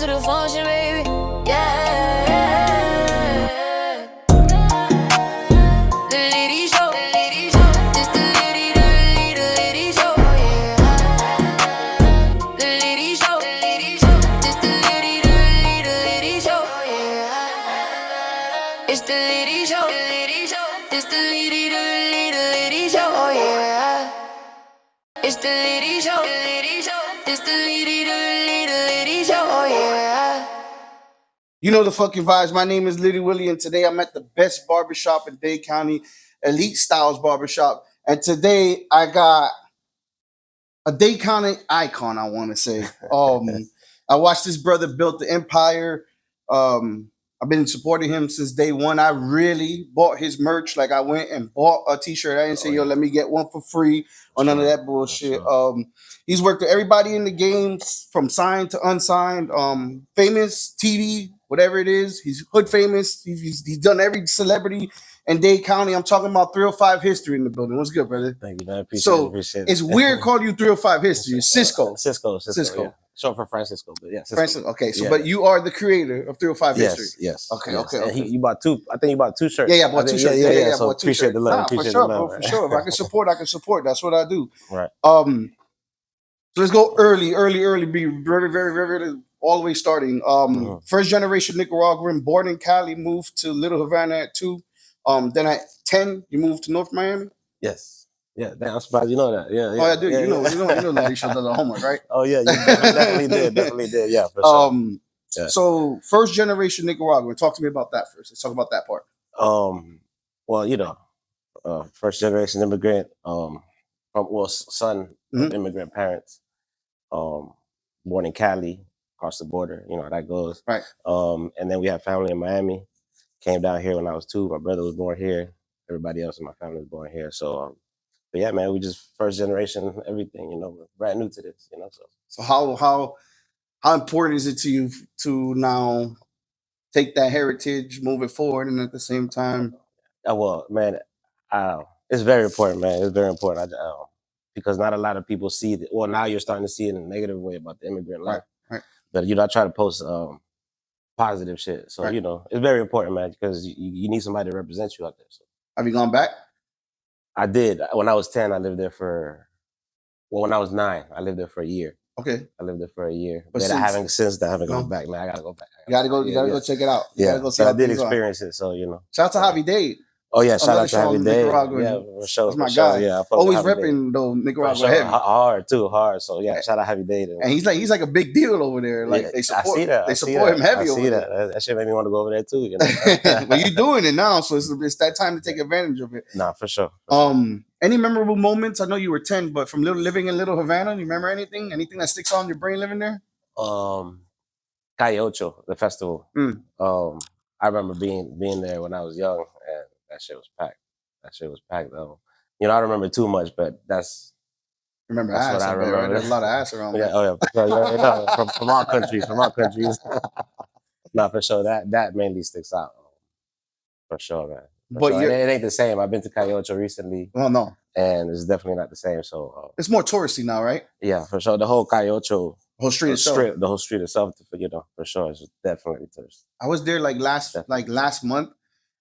to the function, baby. Yeah. The Litty show. This the Litty show. Yeah. The Litty show. This the Litty show. Yeah. It's the Litty show. This the Litty show. Oh yeah. It's the Litty show. This the Litty show. Oh yeah. You know the fucking vibes. My name is Litty Willie, and today I'm at the best barbershop in Dade County, Elite Styles Barbershop. And today I got a Dade County icon, I want to say. I watched this brother build the empire. I've been supporting him since day one. I really bought his merch. Like I went and bought a t-shirt. I didn't say, yo, let me get one for free or none of that bullshit. He's worked with everybody in the game from signed to unsigned, famous, TV, whatever it is. He's hood famous. He's done every celebrity in Dade County. I'm talking about 305 history in the building. What's good, brother? Thank you, man. Appreciate it. It's weird calling you 305 history. It's Cisco. Cisco. Yeah. Short for Francisco, but yeah, Cisco. Francisco. Okay, so but you are the creator of 305 history. Yes. Okay. And you bought two. I think you bought two shirts. Yeah, I bought two shirts. Yeah. So appreciate the love. For sure, bro. For sure. If I can support, I can support. That's what I do. Right. So let's go early. Be very all the way starting. First generation Nicaraguan, born in Cali, moved to Little Havana at 2. Then at 10, you moved to North Miami. Yes. Yeah, damn, I'm surprised you know that. Yeah. Oh, I do. You know that you showed the homework, right? Oh yeah, you definitely did. Yeah, for sure. So first generation Nicaraguan. Talk to me about that first. Let's talk about that part. Well, first generation immigrant, son of immigrant parents, born in Cali, across the border. You know how that goes. Right. And then we have family in Miami. Came down here when I was 2. My brother was born here. Everybody else in my family was born here. So, but yeah, man, we just first generation everything. You know, we're brand new to this. You know, so how important is it to you to now take that heritage, move it forward, and at the same time? Well, man, it's very important, man. It's very important. Because not a lot of people see that. Well, now you're starting to see it in a negative way about the immigrant life. Right. But I try to post positive shit. So it's very important, man, because you need somebody to represent you out there. So. Have you gone back? I did. When I was 10, I lived there when I was 9, I lived there for a year. Okay. I lived there for a year. But I haven't gone back, man. I gotta go back. You gotta go check it out. I did experience it, so Shout out to Javi Dade. Oh yeah, shout out to Javi Dade. Yeah, for sure. That's my guy. Yeah, always repping though Nicaragua heavy. Hard. So yeah, shout out Javi Dade. And he's like a big deal over there. Like they support. I see that. They support him heavy. I see that. That shit made me want to go over there too. Well, you're doing it now, so it's that time to take advantage of it. Nah, for sure. Any memorable moments? I know you were 10, but from living in Little Havana, you remember anything? Anything that sticks out in your brain living there? Calle Ocho, the festival. I remember being there when I was young, and that shit was packed. Though. I don't remember too much, but that's what I remember. Right? There's a lot of ass around. Yeah, oh yeah, from our countries. Nah, for sure. That mainly sticks out. For sure, man. But it ain't the same. I've been to Calle Ocho recently. Oh no. And it's definitely not the same. So it's more touristy now, right? Yeah, for sure. The whole Calle Ocho, the whole street itself, for sure, it's definitely touristy. I was there last month,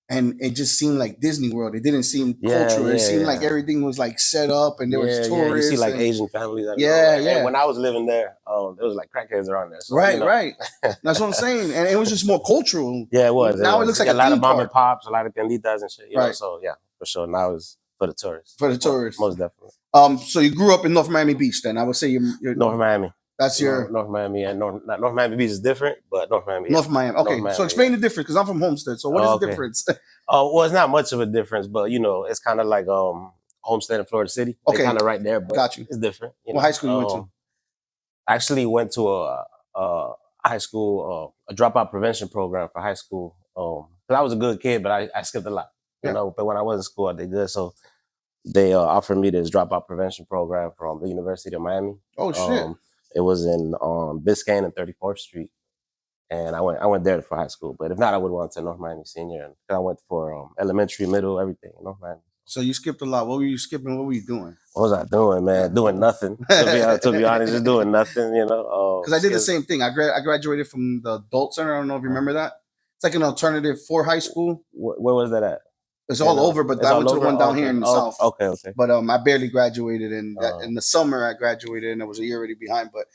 and it just seemed like Disney World. It didn't seem cultural. It seemed like everything was like set up, and there was tourists. You see like Asian families. Yeah. And when I was living there, there was like crackheads around there. So, right. That's what I'm saying. And it was just more cultural. Yeah, it was. Now it looks like a lot of mom park. and pops, a lot of canditas and shit. Right. So yeah, for sure. Now it's for the tourists. Most definitely. So you grew up in North Miami Beach, then? I would say you're North Miami. That's your North Miami, and North Miami Beach is different, but North Miami. North Miami. Okay, so explain the difference, because I'm from Homestead. So what is the difference? Well, it's not much of a difference, but it's kind of like Homestead in Florida City. Okay, kind of right there, but got you. It's different. What high school you went to? I actually went to a high school, a dropout prevention program for high school. Because I was a good kid, but I skipped a lot. But when I was in school, I did good. So they offered me this dropout prevention program from the University of Miami. Oh shit! It was in Biscayne and 34th Street, and I went there for high school. But if not, I would have went to North Miami Senior, and I went for elementary, middle, everything in North Miami. So you skipped a lot. What were you skipping? What were you doing? What was I doing, man? Doing nothing. To be honest, just doing nothing. You know. Because I did the same thing. I graduated from the adult center. I don't know if you remember that. It's like an alternative for high school. Where was that at? It's all over, but I went to the one down here in the south. Okay. But I barely graduated, and in the summer I graduated, and I was a year already behind. But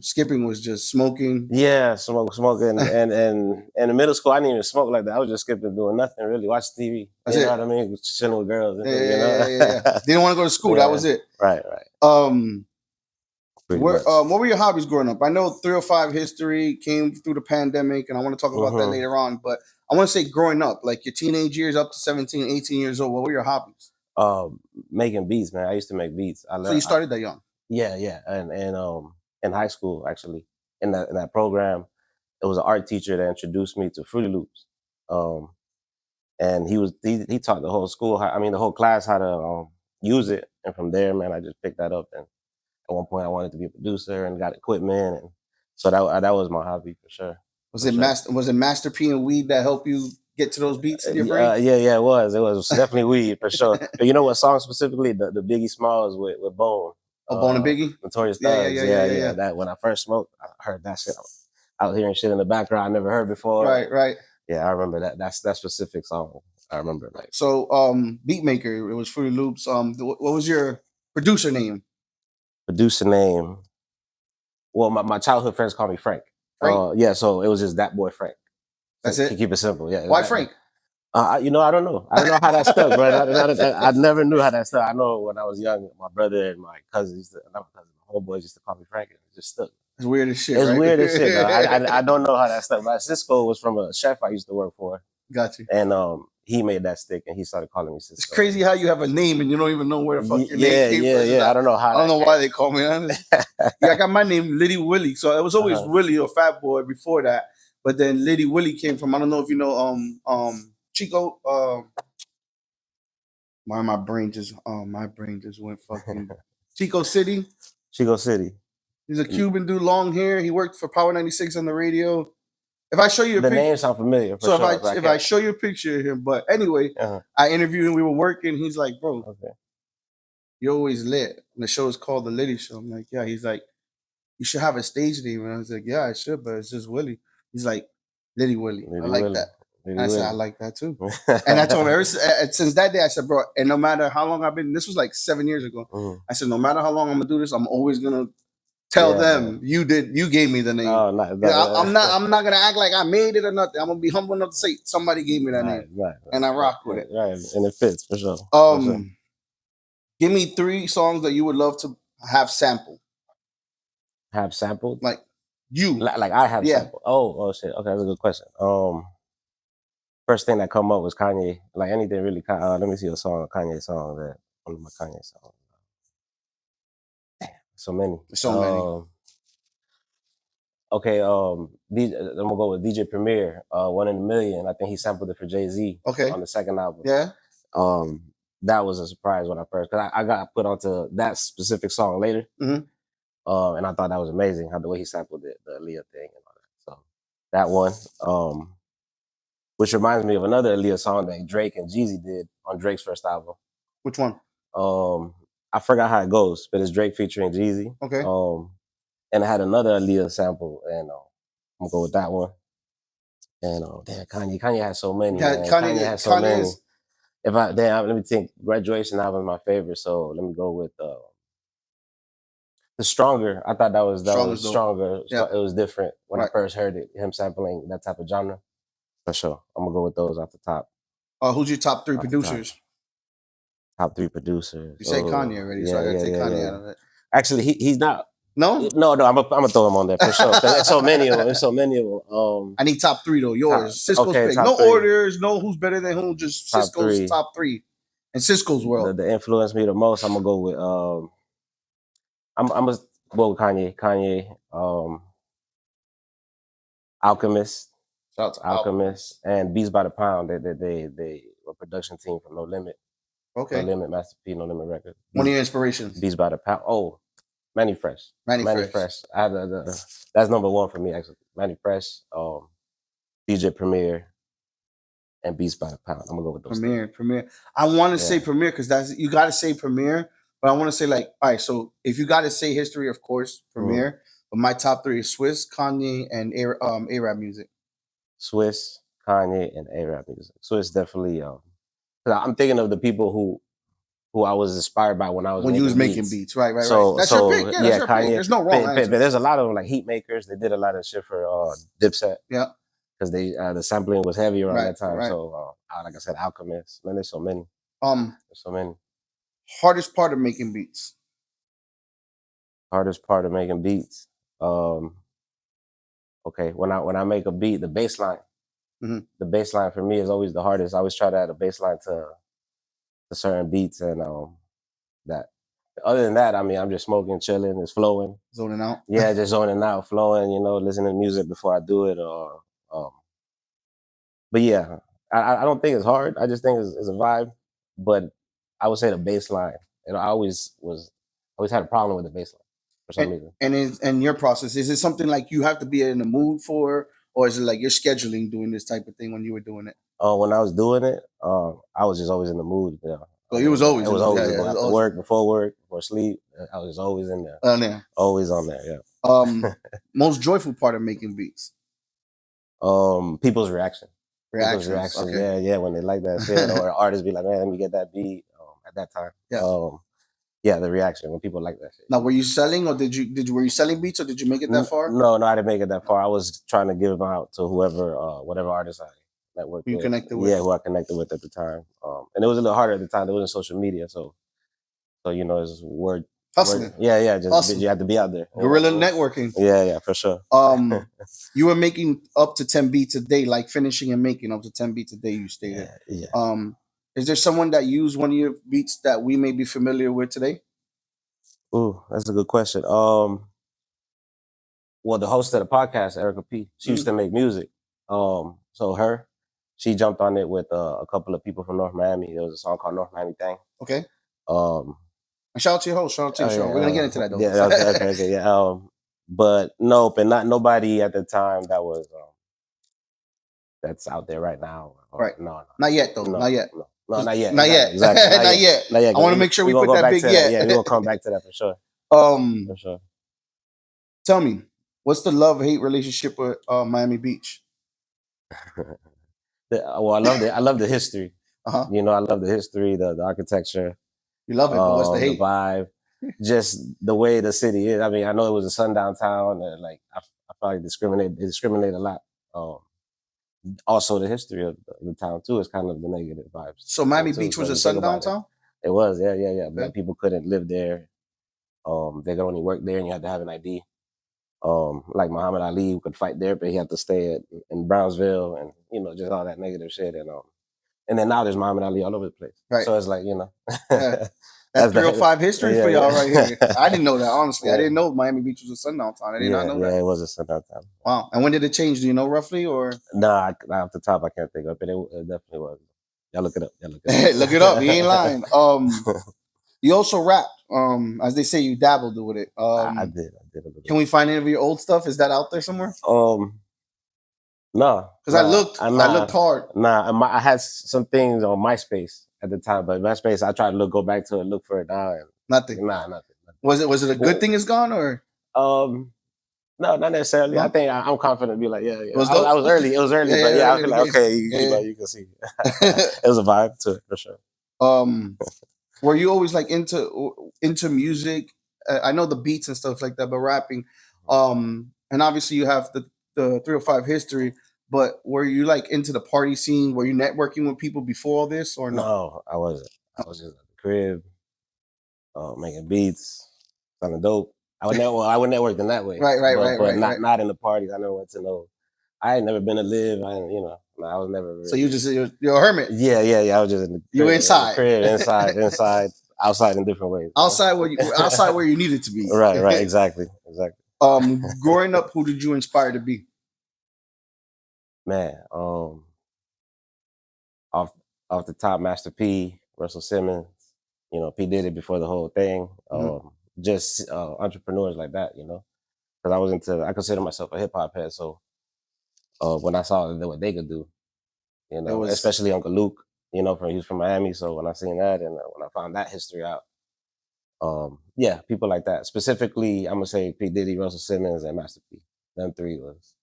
skipping was just smoking. Yeah, smoking, and in middle school I didn't even smoke like that. I was just skipping, doing nothing really, watch TV. That's you it. know what I mean? Chilling with girls. Yeah. Didn't want to go to school. Yeah. That was it. Right. What were your hobbies growing up? I know 305 history came through the pandemic, and I want to talk about that later on. But I want to say growing up, like your teenage years up to 17, 18 years old, what were your hobbies? Making beats, man. I used to make beats. So you started that young? Yeah. And in high school, actually, in that program, it was an art teacher that introduced me to Fruity Loops. And he taught the whole school, the whole class how to use it. And from there, man, I just picked that up. And at one point I wanted to be a producer and got equipment. And so that was my hobby for sure. Was it Master P and weed that helped you get to those beats in your brain? Yeah, it was definitely weed for sure. But you know what song specifically? The Biggie Smalls with Bone. Bone and Biggie? Notorious Thugs. Yeah. That when I first smoked, I heard that shit. Out hearing shit in the background I never heard before. Right. Yeah, I remember that. That's that specific song. I remember like. So beat maker, it was Fruity Loops. What was your producer name? Producer name. Well, my childhood friends call me Frank. Yeah, so it was just that boy Frank. That's it. Keep it simple. Yeah. Why Frank? I don't know. I don't know how that stuck, bro. I never knew how that stuck. I know when I was young, my brother and my cousins, my homeboys used to call me Frank. It just stuck. It's weird as shit. It's weird as shit. I don't know how that stuck. But Cisco was from a chef I used to work for. Got you. And he made that stick, and he started calling me Cisco. It's crazy how you have a name and you don't even know where the fuck your name came from. Yeah. I don't know how. I don't know why they call me that. I got my name Litty Willie, so it was always Willie or Fat Boy before that. But then Litty Willie came from, I don't know if you know Chico. My brain just went fucking Chico City. Chico City. He's a Cuban dude, long hair. He worked for Power 96 on the radio. If I show you the name sound familiar. If I show you a picture of him, but anyway, I interviewed him. We were working. He's like, bro, you're always lit. And the show is called The Litty Show. I'm like, yeah. He's like, you should have a stage name. And I was like, yeah, I should, but it's just Willie. He's like, Litty Willie. I like that. And I said, I like that too. And I told him since that day, I said, bro, and no matter how long I've been, this was like 7 years ago. I said, no matter how long I'm gonna do this, I'm always gonna tell them you gave me the name. I'm not gonna act like I made it or nothing. I'm gonna be humble enough to say somebody gave me that name. Right. And I rock with it. Right. And it fits for sure. Give me 3 songs that you would love to have sampled. Have sampled? Like you. Like I have sampled. Oh shit. Okay, that's a good question. First thing that come up was Kanye. Like anything really. Let me see a Kanye song that one of my Kanye songs. So many. Okay, I'm gonna go with DJ Premier, One in a Million. I think he sampled it for Jay-Z on the second album. Yeah. That was a surprise when I first, because I got put onto that specific song later. And I thought that was amazing, how the way he sampled it, the Aaliyah thing and all that. So that one. Which reminds me of another Aaliyah song that Drake and Jeezy did on Drake's first album. Which one? I forgot how it goes, but it's Drake featuring Jeezy. Okay. And it had another Aaliyah sample, and I'm gonna go with that one. And Kanye has so many. Kanye has so many. Let me think. Graduation album is my favorite, so let me go with the Stronger. I thought that was Stronger. Yeah. It was different when I first heard it. Him sampling that type of genre. For sure, I'm gonna go with those off the top. Who's your top 3 producers? Top 3 producers. You say Kanye already, so I gotta take Kanye out of it. Actually, he's not. No. I'm gonna throw him on there for sure. There's so many of them. I need top 3 though. Yours. Cisco's pick. No 3. Orders. No who's better than who. Just Cisco's top 3. In Cisco's world. That influenced me the most. I'm gonna go with. I'm gonna go with Kanye. Alchemist. Alchemist and Beats by the Pound. They were a production team from No Limit. Okay. No Limit, Master P, No Limit Records. One of your inspirations. Beats by the Pound. Oh, Manny Fresh. Manny Fresh. I have that's number 1 for me actually. Manny Fresh, DJ Premier, and Beats by the Pound. I'm gonna go with those. Premier. I want to say Premier because that's you got to say Premier, but I want to say like, all right. So if you got to say history, of course, Premier. But my top three is Swiss, Kanye, and A-Rap music. Swiss, Kanye, and A-Rap music. Swiss definitely. I'm thinking of the people who I was inspired by when I was making beats. Right. So That's your pick. Yeah, that's your Kanye. pick. There's no wrong answer. But there's a lot of them, like Heat Makers. They did a lot of shit for Dipset. Yeah. Because they the sampling was heavy around that time. Right. So like I said, Alchemist. Man, there's so many. There's so many. Hardest part of making beats. Hardest part of making beats. Okay, when I make a beat, the bass line. Mm-hmm. The bass line for me is always the hardest. I always try to add a bass line to certain beats, and that. Other than that, I mean, I'm just smoking, chilling, it's flowing, zoning out. Yeah, just zoning out, flowing. Listening to music before I do it, or. But yeah, I don't think it's hard. I just think it's a vibe. But I would say the bass line. And I always had a problem with the bass line for some reason. And your process, is it something like you have to be in the mood for, or is it like you're scheduling doing this type of thing when you were doing it? When I was doing it, I was just always in the mood. Yeah. So it was always after work, before sleep. I was just always in there. On there. Always on there, yeah. Most joyful part of making beats? People's reaction. Reactions. Okay. Yeah, when they like that shit, or artists be like, man, let me get that beat at that time. Yeah. The reaction when people like that shit. Now, were you selling, or were you selling beats, or did you make it that far? No, I didn't make it that far. I was trying to give them out to whatever artist I networked with. Connected with? Yeah, who I connected with at the time. And it was a little harder at the time. There wasn't social media, so it's word. Hustling. Yeah. Just you have to be out there. Guerrilla networking. Yeah, for sure. You were making up to 10 beats a day, like finishing and making up to 10 beats a day, you stated. Yeah. Is there someone that used one of your beats that we may be familiar with today? Ooh, that's a good question. Well, the host of the podcast, Erica P, she used to make music. So she jumped on it with a couple of people from North Miami. There was a song called North Miami Thing. Okay. Shout out to your host. Shout out to your show. We're gonna get into that though. Yeah. Okay. Yeah. But nope, and not nobody at the time that was that's out there right now. Right. No. Not yet though. No, not yet. No, not yet. Not yet. Exactly. Not yet. I want to make sure we put that big yet. Yeah, we're gonna come back to that for sure. For sure. Tell me, what's the love-hate relationship with Miami Beach? Well, I love the history. I love the history, the architecture. You love it, but what's the hate? The vibe, just the way the city is. I mean, I know it was a sundown town, and like I probably discriminate a lot. Also, the history of the town too is kind of the negative vibes. So Miami Beach was a sundown town? It was, yeah. Black people couldn't live there. They could only work there, and you had to have an ID. Like Muhammad Ali, who could fight there, but he had to stay in Brownsville, and just all that negative shit. And then now there's Muhammad Ali all over the place. Right. So it's like That's 305 history for y'all right here. I didn't know that, honestly. I didn't know Miami Beach was a sundown town. I did not know that. Yeah, it was a sundown town. Wow. And when did it change? Do you know roughly, or? Nah, off the top I can't think of it. It definitely was. Y'all look it up. Look it up. You ain't lying. You also rap. As they say, you dabbled with it. I did a little bit. Can we find any of your old stuff? Is that out there somewhere? No. Because I looked hard. Nah, I had some things on MySpace at the time, but MySpace, I tried to go back to it, look for it now, and nothing. Nothing. Was it a good thing it's gone, or? No, not necessarily. No? I think I'm confident to be like, yeah. It was early. It was early, but I feel like, okay, you can see. It was a vibe to it for sure. Were you always like into music? I know the beats and stuff like that, but rapping. And obviously you have the 305 history. But were you like into the party scene? Were you networking with people before all this, or no? No, I wasn't. I was just at the crib, making beats, sounding dope. I would network in that way. Right. Not in the parties. I never went to no. I ain't never been to live. I was never. Really, so you're a hermit. Yeah. I was just in the crib, you inside, inside, outside in different ways. Outside where you needed to be. Right. Exactly. Growing up, who did you inspire to be? Man, off the top, Master P, Russell Simmons, P Diddy before the whole thing. Just entrepreneurs like that, because I consider myself a hip hop head. So when I saw what they could do, You It know, was, especially Uncle Luke. You know, he's from Miami. So when I seen that and when I found that history out, yeah, people like that. Specifically, I'm gonna say P Diddy, Russell Simmons, and Master P. Them three was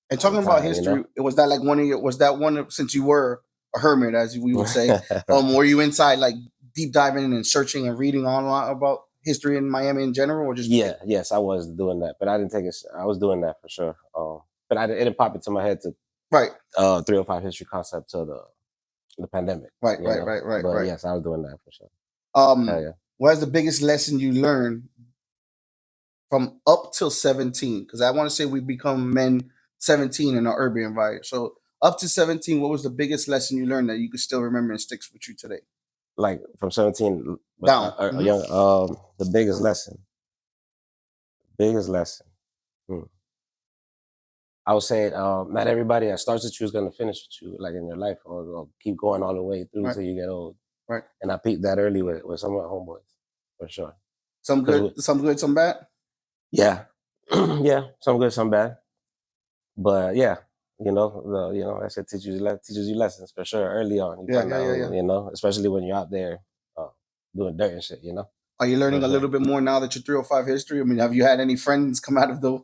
and on talking about time. You history, was that like one of your, was that one of, since you were a hermit, as we would say, know. were you inside like deep diving and searching and reading online about history in Miami in general, or just Yeah, yes, I was doing that, but I didn't take it. I was doing that for sure. But it didn't pop into my head to right, 305 history concept till the pandemic. right, You right, know, right, right, but right. yes, I was doing that for sure. Hell yeah. What is the biggest lesson you learned from up till 17? Because I want to say we become men 17 in our urban environment. So up to 17, what was the biggest lesson you learned that you could still remember and sticks with you today? Like from 17, but Down. a young. The biggest lesson. Biggest lesson. Hmm. I would say not everybody that starts with you is gonna finish with you, like in your life, or keep going all the way through Right. till you get old. Right. And I peaked that early with some of my homeboys, for sure. Some 'Cause good, some good, some bad. yeah, yeah, some good, some bad. But yeah, that shit teaches you lessons for sure early on. You Yeah, find yeah, out, yeah, yeah. especially when you're out there uh, doing dirt and shit. Are you For learning a sure. little bit more now that you're 305 history? I mean, have you had any friends come out of the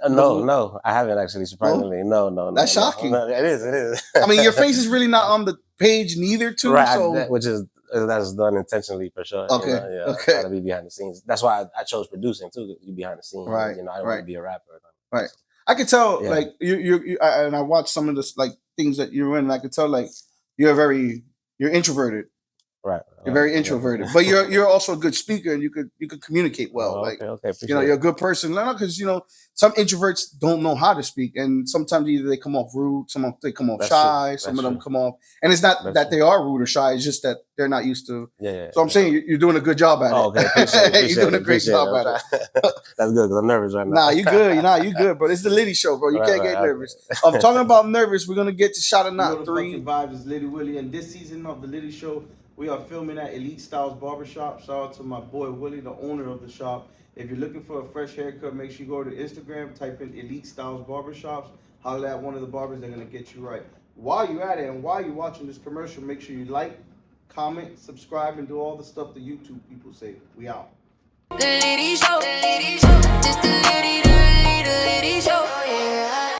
No, I haven't actually. Surprisingly, no. That's shocking. No, it is. I mean, your face is really not on the page neither, too. Right, So which is that's done intentionally for sure. okay, Yeah, I okay, try to be behind the scenes. That's why I chose producing too. You behind the scenes. right, I don't want right, to be a rapper. right. I could tell, Yeah. like and I watched some of this like things that you're in. And I could tell, like you're introverted. Right. You're very Yeah. introverted, but you're also a good speaker, and you could communicate well. Oh, Like okay. Appreciate you're it. a good person. No, because some introverts don't know how to speak, and sometimes either they come off rude, some of they come off That's true. shy, some That's of them true. come off, and it's not That's that true. they are rude or shy. It's just that they're not used to. Yeah. So I'm saying you're doing a good job at it. Oh, okay. Appreciate it. You're doing a great job at it. That's good because I'm nervous right now. Nah, you good. Nah, you good, bro. It's the Litty show, bro. You can't get nervous. I'm talking about nervous. We're gonna get to shot or not. 3 vibes is Litty Willie, and this season of the Litty show, we are filming at Elite Styles Barbershop. Shout out to my boy Willie, the owner of the shop. If you're looking for a fresh haircut, make sure you go to Instagram, type in Elite Styles Barbershops, holler at one of the barbers. They're gonna get you right. While you're at it, and while you're watching this commercial, make sure you like, comment, subscribe, and do all the stuff the YouTube people say. We out. The Litty Show, just the Litty Show, yeah.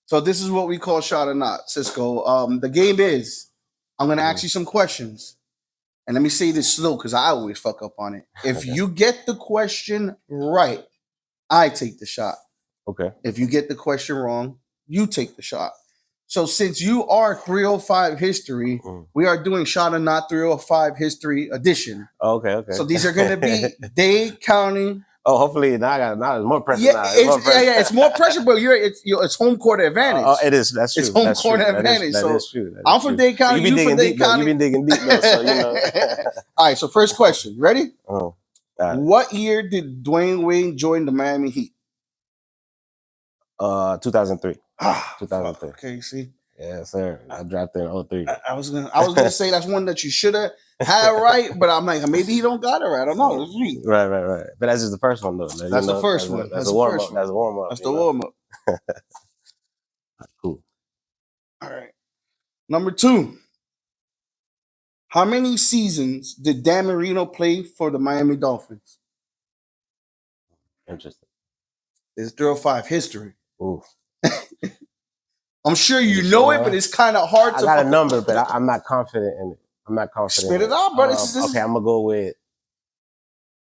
So this is what we call shot or not, Cisco. The game is I'm gonna ask you some questions, and let me say this slow because I always fuck up on it. If Okay. you get the question right, I take the shot. Okay. If you get the question wrong, you take the shot. So since you are 305 history, we are doing shot or not 305 history edition. Okay. So these are gonna be Dade County. Oh, hopefully now it's more pressure. Yeah, it's more pressure, but it's home court advantage. Oh, it is. That's true. It's home That's court true. advantage. That So is true. I'm from Dade County. You You from Dade County. You've been digging deep, though, so you know. All right. So first question. Ready? Oh, got it. What year did Dwayne Wade join the Miami Heat? 2003. Ah, 2003. okay. See. Yes, sir. I drafted in 03. I was gonna say that's one that you should have had right, but I'm like maybe he don't got it right. I don't know. It's me. Right. But that's just the first one, though. That's the first one. That's a warm up. That's a warm up. That's the warm up. Cool. All right. Number 2. How many seasons did Dan Marino play for the Miami Dolphins? Interesting. It's 305 history. Ooh. I'm sure you know it, but it's kind of hard to. I got a number, but I'm not confident in it. I'm not confident. Spit it out, bro. Okay, I'm gonna go with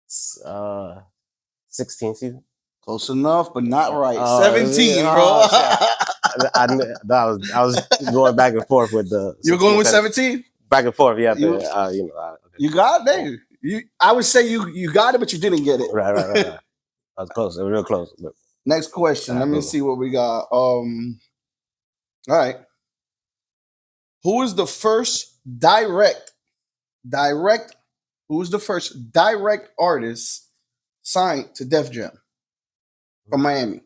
16 seasons. Close enough, but not right. 17, yeah. bro. I was going back and forth with the. You're going with 17? Back and forth, yeah. You got it. I would say you got it, but you didn't get it. Right. I was close. It was real close. But. Next question. Let me see what we got. All right. Who is the first direct? Who was the first direct artist signed to Def Jam from Miami?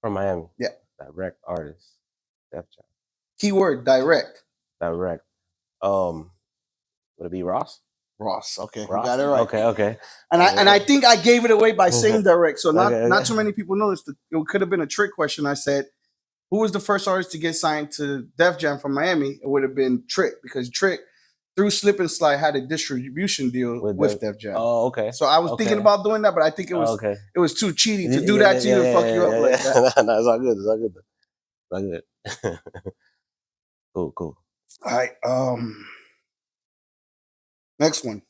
From Miami. Yeah. Direct artist. Def Jam. Keyword direct. Direct. Would it be Ross? Ross. Okay. Ross? You got it right. Okay. And I think I gave it away by saying direct. So not too many people know this. It could have been a trick question. I said, who was the first artist to get signed to Def Jam from Miami? It would have been Trick, because Trick, through Slip and Slide, had a distribution deal with Def Jam. Oh, okay. So I was thinking about doing that, but I think it was too cheaty to do that to you and fuck you up like that. No, it's all good. It's all good. It's all good. Cool. All right. Next one.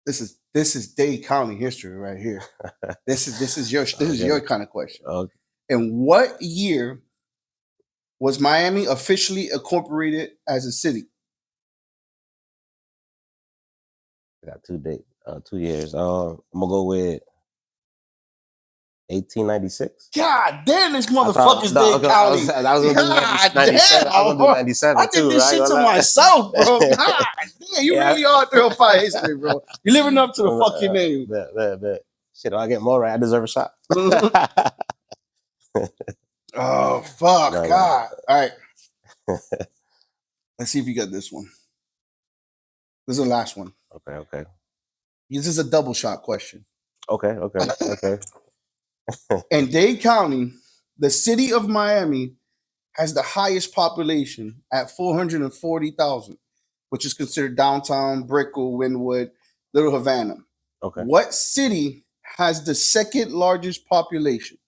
This is Dade County history right here. This is your kind of question. Okay. In what year was Miami officially incorporated as a city? I got 2 years. I'm gonna go with 1896. God damn, this motherfucker's Dade County. I was gonna do 97. I was gonna do 97 I did this shit to myself, bro. God damn, you really are 305 history, bro. You're living up to the fucking name. Bet. Shit, I get more right. I deserve a shot. Oh, fuck. No, God. No. All right. Let's see if you got this one. This is the last one. Okay. This is a double shot question. Okay. In Dade County, the city of Miami has the highest population at 440,000, which is considered downtown, Brickell, Wynwood, Little Havana. Okay. What city has the second largest population?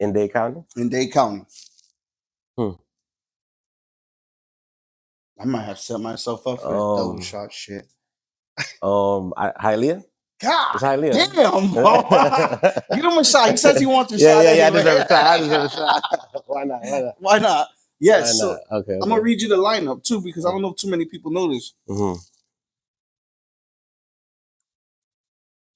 In Dade County? In Dade County. I might have set myself up for double shot shit. Hialeah? God it's Hialeah. Damn, bro. Give him a shot. He says he wants a shot. Yeah, I deserve a shot. Why not? Yes. Why not? So okay. I'm gonna read you the lineup too, because I don't know if too many people know this.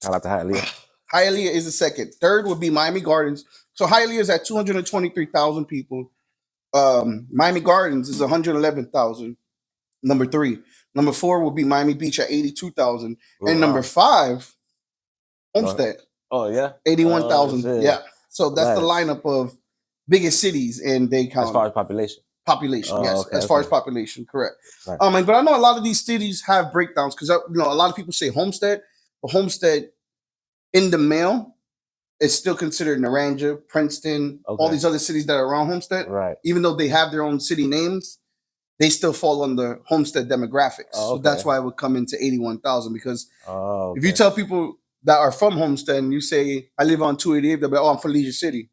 How about the Hialeah? Hialeah is the second. Third would be Miami Gardens. So Hialeah is at 223,000 people. Miami Gardens is 111,000. Number 3. Number 4 will be Miami Beach at 82,000. And number 5, Homestead. Oh yeah, 81,000. Yeah. So that's the lineup of biggest cities in Dade County. As far as population. Yes. Okay, as far as population, correct. Right. But I know a lot of these cities have breakdowns, because a lot of people say Homestead, but Homestead in the mail is still considered Naranja, Princeton, all these other cities that are around Homestead. Right. Even though they have their own city names, they still fall under Homestead demographics. So that's why it would come into 81,000, because if you tell people that are from Homestead and you say, I live on 288, they'll be like, oh, I'm from Leisure City.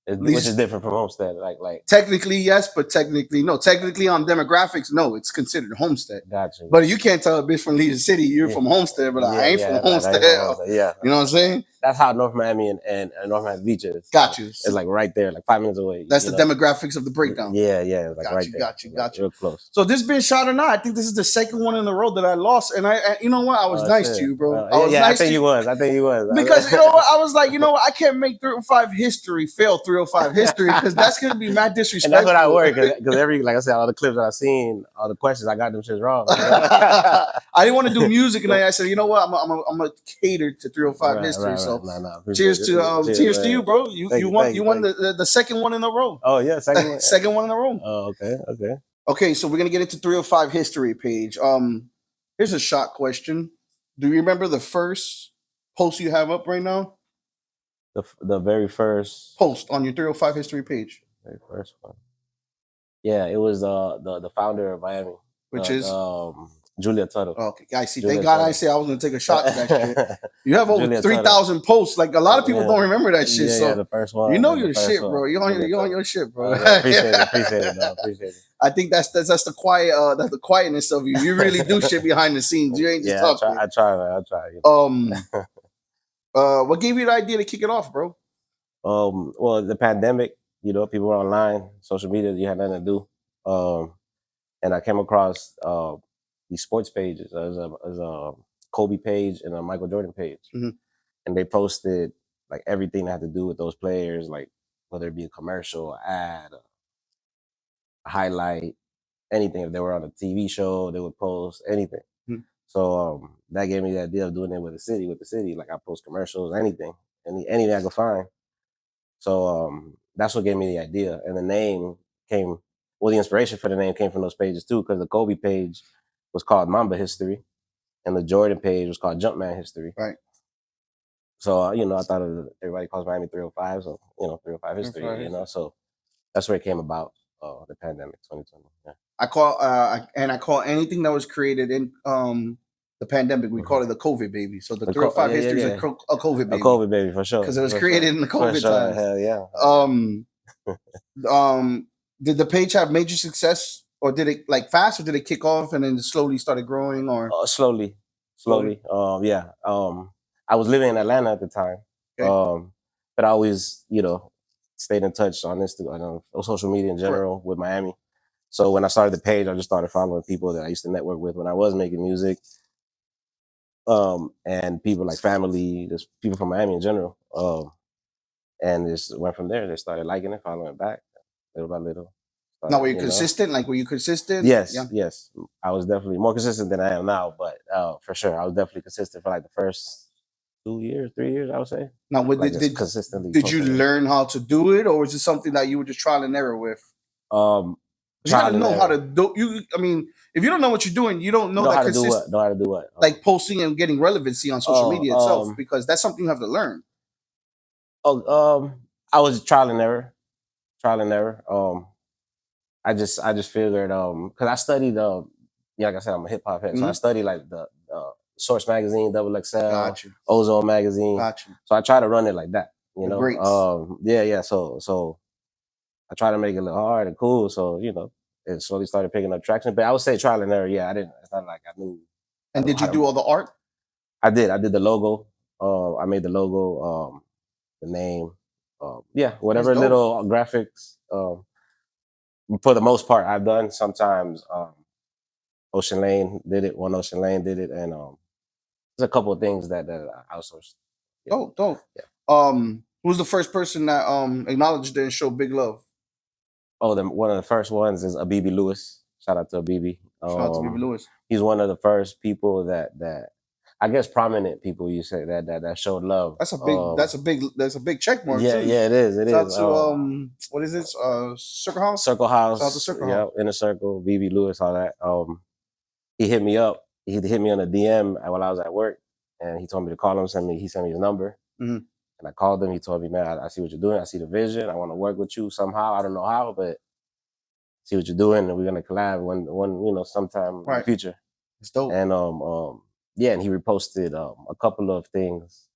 Which is different from Homestead, like technically yes, but technically no. Technically on demographics, no, it's considered Homestead. Gotcha. But you can't tell a bitch from Leisure City you're from Homestead, but I ain't from Homestead. Yeah, you know what I'm saying? That's how North Miami and North Miami Beach is. Got you. It's like right there, like 5 minutes away. That's the demographics of the breakdown. Yeah, like right there. Got you. Real close. So this been shot or not? I think this is the second one in a row that I lost, and I you know what? I was nice to you, bro. I think you was. Because you know what? I was like, you know what? I can't make 305 history fail 305 history, because that's gonna be mad disrespectful. And that's what I worry, because like I said, all the clips that I've seen, all the questions, I got them shit wrong. I didn't want to do music, and I said, you know what? I'm gonna cater to 305 history. Right. So Cheers to you, bro. You won the second one in a row. Oh yeah, second one in a row. Oh, okay. Okay, so we're gonna get into 305 history page. Here's a shot question. Do you remember the first post you have up right now? The very first post on your 305 history page. Very first one. Yeah, it was the founder of Miami, which is Julia Tuttle. Okay, I see. Thank God I said I was gonna take a shot to that shit. You have over 3,000 posts. Like a lot of people don't remember that shit. So the first one. You know your shit, bro. You're on your shit, bro. Appreciate it, man. Appreciate it. I think that's the quiet that's the quietness of you. You really do shit behind the scenes. You ain't just talking. I try, man. I try. What gave you the idea to kick it off, bro? Well, the pandemic. People were online, social media. You had nothing to do. And I came across these sports pages. There's a Kobe page and a Michael Jordan page, and they posted like everything that had to do with those players, like whether it be a commercial, an ad, a highlight, anything. If they were on a TV show, they would post anything. So that gave me the idea of doing it with the city. Like I post commercials, anything I could find. So that's what gave me the idea, and the name came. Well, the inspiration for the name came from those pages too, because the Kobe page was called Mamba History, and the Jordan page was called Jumpman History. Right. So you know, I thought everybody calls Miami 305, so you know, 305 history. 305 You know, history. so that's where it came about. The pandemic, 2020. Yeah. I call anything that was created in the pandemic. We call it the COVID baby. So the 305 Yeah, history is yeah. a COVID A baby COVID baby for sure. because it was For created sure. in the For COVID sure. times. Hell yeah. Did the page have major success, or did it like fast, or did it kick off and then slowly started growing, or Slowly, slowly? slowly. Yeah. I was living in Atlanta at the time. Okay, But I always, you know, stayed in touch on Instagram, on social media in correct. general with Miami. So when I started the page, I just started following people that I used to network with when I was making music. And people like family, just people from Miami in general. And just went from there. They started liking it, following back, little by little. Now, were Started, you you know. consistent? Like, were you consistent? Yes, Yeah. yes. I was definitely more consistent than I am now, but for sure, I was definitely consistent for like the first 2 years, 3 years, I would say. Now, Like just consistently did you posting it. learn how to do it, or was it something that you were just trial and error with? Um, 'Cause you got to trial and know how to error. do. I mean, if you don't know what you're doing, you don't know Know that how to do what? Know how to do what? like posting and getting relevancy on social Oh, media itself, because that's something you have to learn. I was trial and error, trial and error. I just figured because I studied yeah, like I said, I'm a hip hop head, so I Mhm. studied like the Source magazine, Double XL, Got you. Ozone magazine. Got you. So I try to run it like that, you The know. greats. Yeah. So I try to make it look hard and cool. So you know, it slowly started picking up traction. But I would say trial and error. Yeah, I didn't. It's not like I knew And did how you to. do all the art? I did. I did the logo. I made the logo. The name. Yeah, That's whatever dope. little graphics. For the most part, I've done. Sometimes Ocean Lane did it. One Ocean Lane did it, and there's a couple of things that I outsourced. Yeah, Dope, dope. yeah. Who was the first person that acknowledged it and showed big love? Oh, one of the first ones is Abibi Lewis. Shout out to Abibi. Shout out to Baby Lewis. He's one of the first people that I guess prominent people you say that showed love. That's a big check mark Yeah, too. yeah, it is. It Shout is. out to what is this? Circle House. Circle Shout out to House, Circle yeah, House. Inner Circle, BB Lewis, all that. He hit me up. He hit me on a DM while I was at work, and he told me to call him. He sent me his number, Mm-hmm. and I called him. He told me, "Man, I see what you're doing. I see the vision. I want to work with you somehow. I don't know how, but see what you're doing, and we're gonna collab when you know sometime in the Right. future." It's dope. And yeah, and he reposted a couple of things,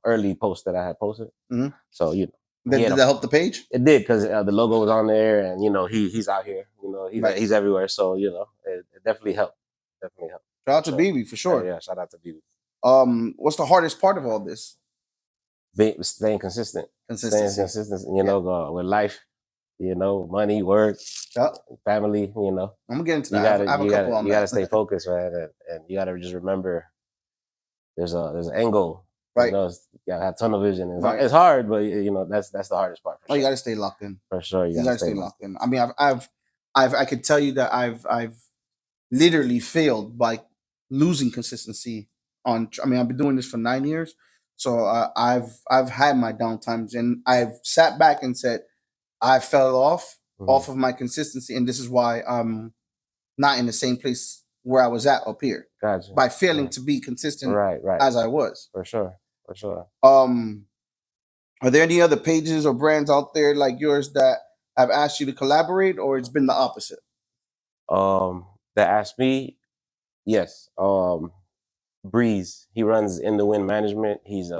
early posts that I had posted. Mm-hmm. So you know, Did that help the page? it did because the logo was on there, and you know he's out here. You know Right. he's everywhere. So you know it definitely helped. Definitely helped. Shout out to Sure. BB for sure. Yeah, shout out to BB. What's the hardest part of all this? Staying consistent. Consistency. Staying consistent. You know, with life. You know, money, work, Yep. family. You know, I'm gonna get into you that. gotta I have a couple on you gotta that. stay focused, man, and you gotta just remember there's an end goal. Right. You know, you gotta have tunnel vision. Right. It's hard, but you know that's the hardest part for Oh, sure. you gotta stay locked in. For sure, You gotta stay locked in. I mean, I could tell you that I've literally failed by losing consistency on. I mean, I've been doing this for 9 years, so I've had my downtimes, and I've sat back and said I fell off of my consistency, and this is why I'm not in the same place where I was at up here. Gotcha. By failing to be consistent Right. as I was. For sure. Are there any other pages or brands out there like yours that have asked you to collaborate, or it's been the opposite? That asked me, yes. Breeze, he runs In the Wind Management. He's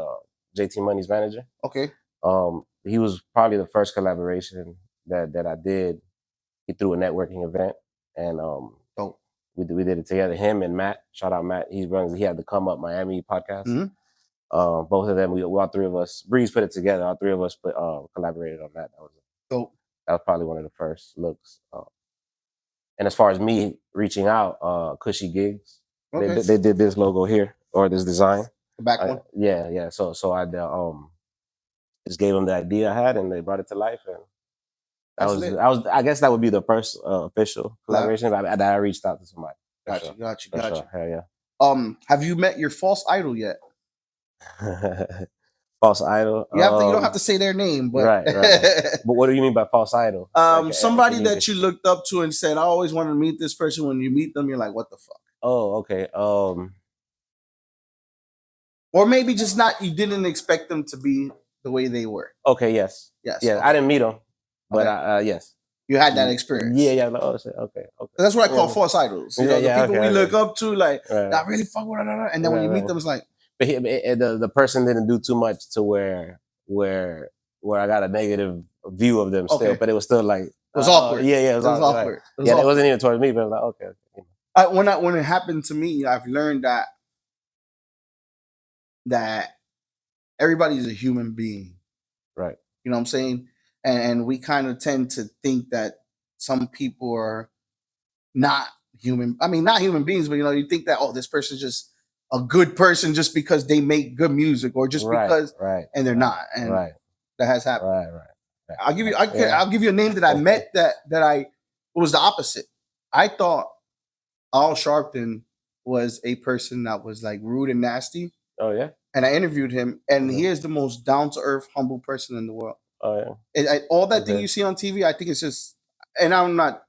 JT Money's manager. Okay. He was probably the first collaboration that I did. He threw a networking event, and Dope. we did it together. Him and Matt. Shout out Matt. He had the Come Up Miami podcast. Mhm. Both of them, we all three of us. Breeze put it together. All three of us collaborated on that. Dope. That was probably one of the first looks. And as far as me reaching out, Cushy Gigs, Okay. they did this logo here or this design. The back one. Yeah. So I just gave them the idea I had, and they brought it to life. And I guess that would be the first official collaboration that I reached out to somebody. Got you. Hell yeah. Have you met your false idol yet? False idol. You don't have to say their name, but right. But what do you mean by false idol? Somebody that you looked up to and said, "I always wanted to meet this person." When you meet them, you're like, "What the fuck?" Oh, okay. or maybe just not. You didn't expect them to be the way they were. Okay, yes. Yes. Yeah, okay. I didn't meet them, but Okay. yes. You had that experience. Yeah. Like, oh shit. Okay. That's what I call false idols. You know, the people we look up to, like, I really fuck with her, and then when you meet them, it's like. But the person didn't do too much to where I got a negative view of them still, but it was still like it was awkward. Yeah, it was awkward. It wasn't even towards me, but like okay. When it happened to me, I've learned that everybody's a human being, right? You know what I'm saying? And we kind of tend to think that some people are not human. I mean, not human beings, but you think that this person's just a good person just because they make good music or just because, and they're not, and that has happened. Right. I'll give you a name that I met that it was the opposite. I thought Al Sharpton was a person that was like rude and nasty. Oh yeah. And I interviewed him, and he is the most down to earth, humble person in the world. Oh yeah. All that thing you see on TV, I think it's just, and I'm not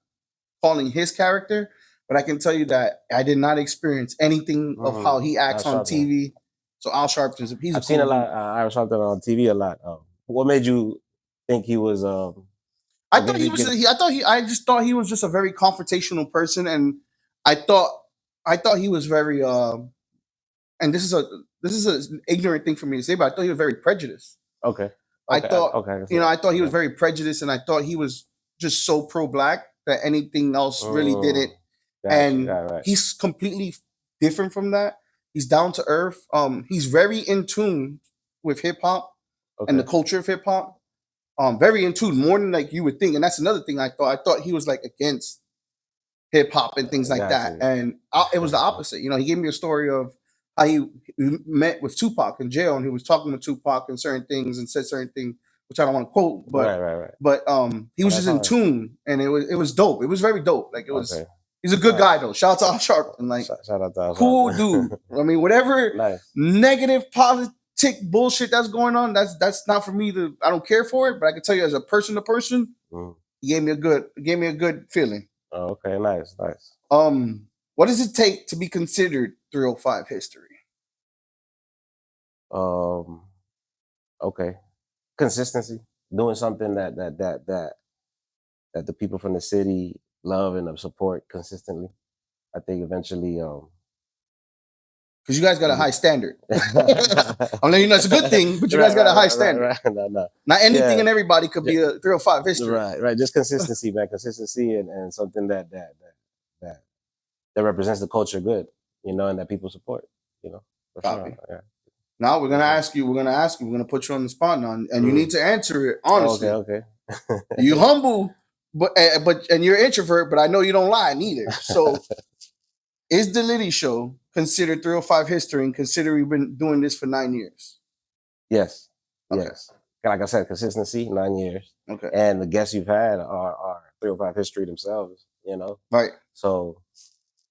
calling his character, but I can tell you that I did not experience anything of how he acts on TV. So Al Sharpton, I've seen a lot. Al Sharpton on TV a lot. What made you think he was? I just thought he was just a very confrontational person, and I thought he was very. And this is an ignorant thing for me to say, but I thought he was very prejudiced. Okay. I thought I thought he was very prejudiced, and I thought he was just so pro-black that anything else really didn't. He's completely different from that. He's down to earth. He's very in tune with hip hop and the culture of hip hop. Very in tune, more than like you would think. And that's another thing I thought he was like against hip hop and things like that. And it was the opposite. He gave me a story of how he met with Tupac in jail, and he was talking with Tupac and certain things and said certain things, which I don't want to quote, but but he was just in tune, and it was dope. It was very dope. Like it was. He's a good guy though. Shout out to Al Sharpton. Like shout out to Al cool dude. I mean, whatever negative politic bullshit that's going on, that's not for me to. I don't care for it, but I can tell you as a person to person, he gave me a good feeling. Oh, okay, nice. What does it take to be considered 305 history? Okay, consistency, doing something that the people from the city love and support consistently. I think eventually, because you guys got a high standard. I'm letting you know it's a good thing, but you guys got a high standard. No. Not anything and everybody could be a 305 history. Right. Just consistency, man. Consistency and something that represents the culture good, and that people support, For Copy. Sure. Yeah. Now we're gonna ask you. We're gonna put you on the spot now, and you need to answer it honestly. Okay. You humble, but you're an introvert, but I know you don't lie neither. So, is the Litty Show considered 305 history, and consider we've been doing this for 9 years? Yes. Okay. Yes. Like I said, consistency, 9 years. Okay. And the guests you've had are 305 history themselves. Right. So.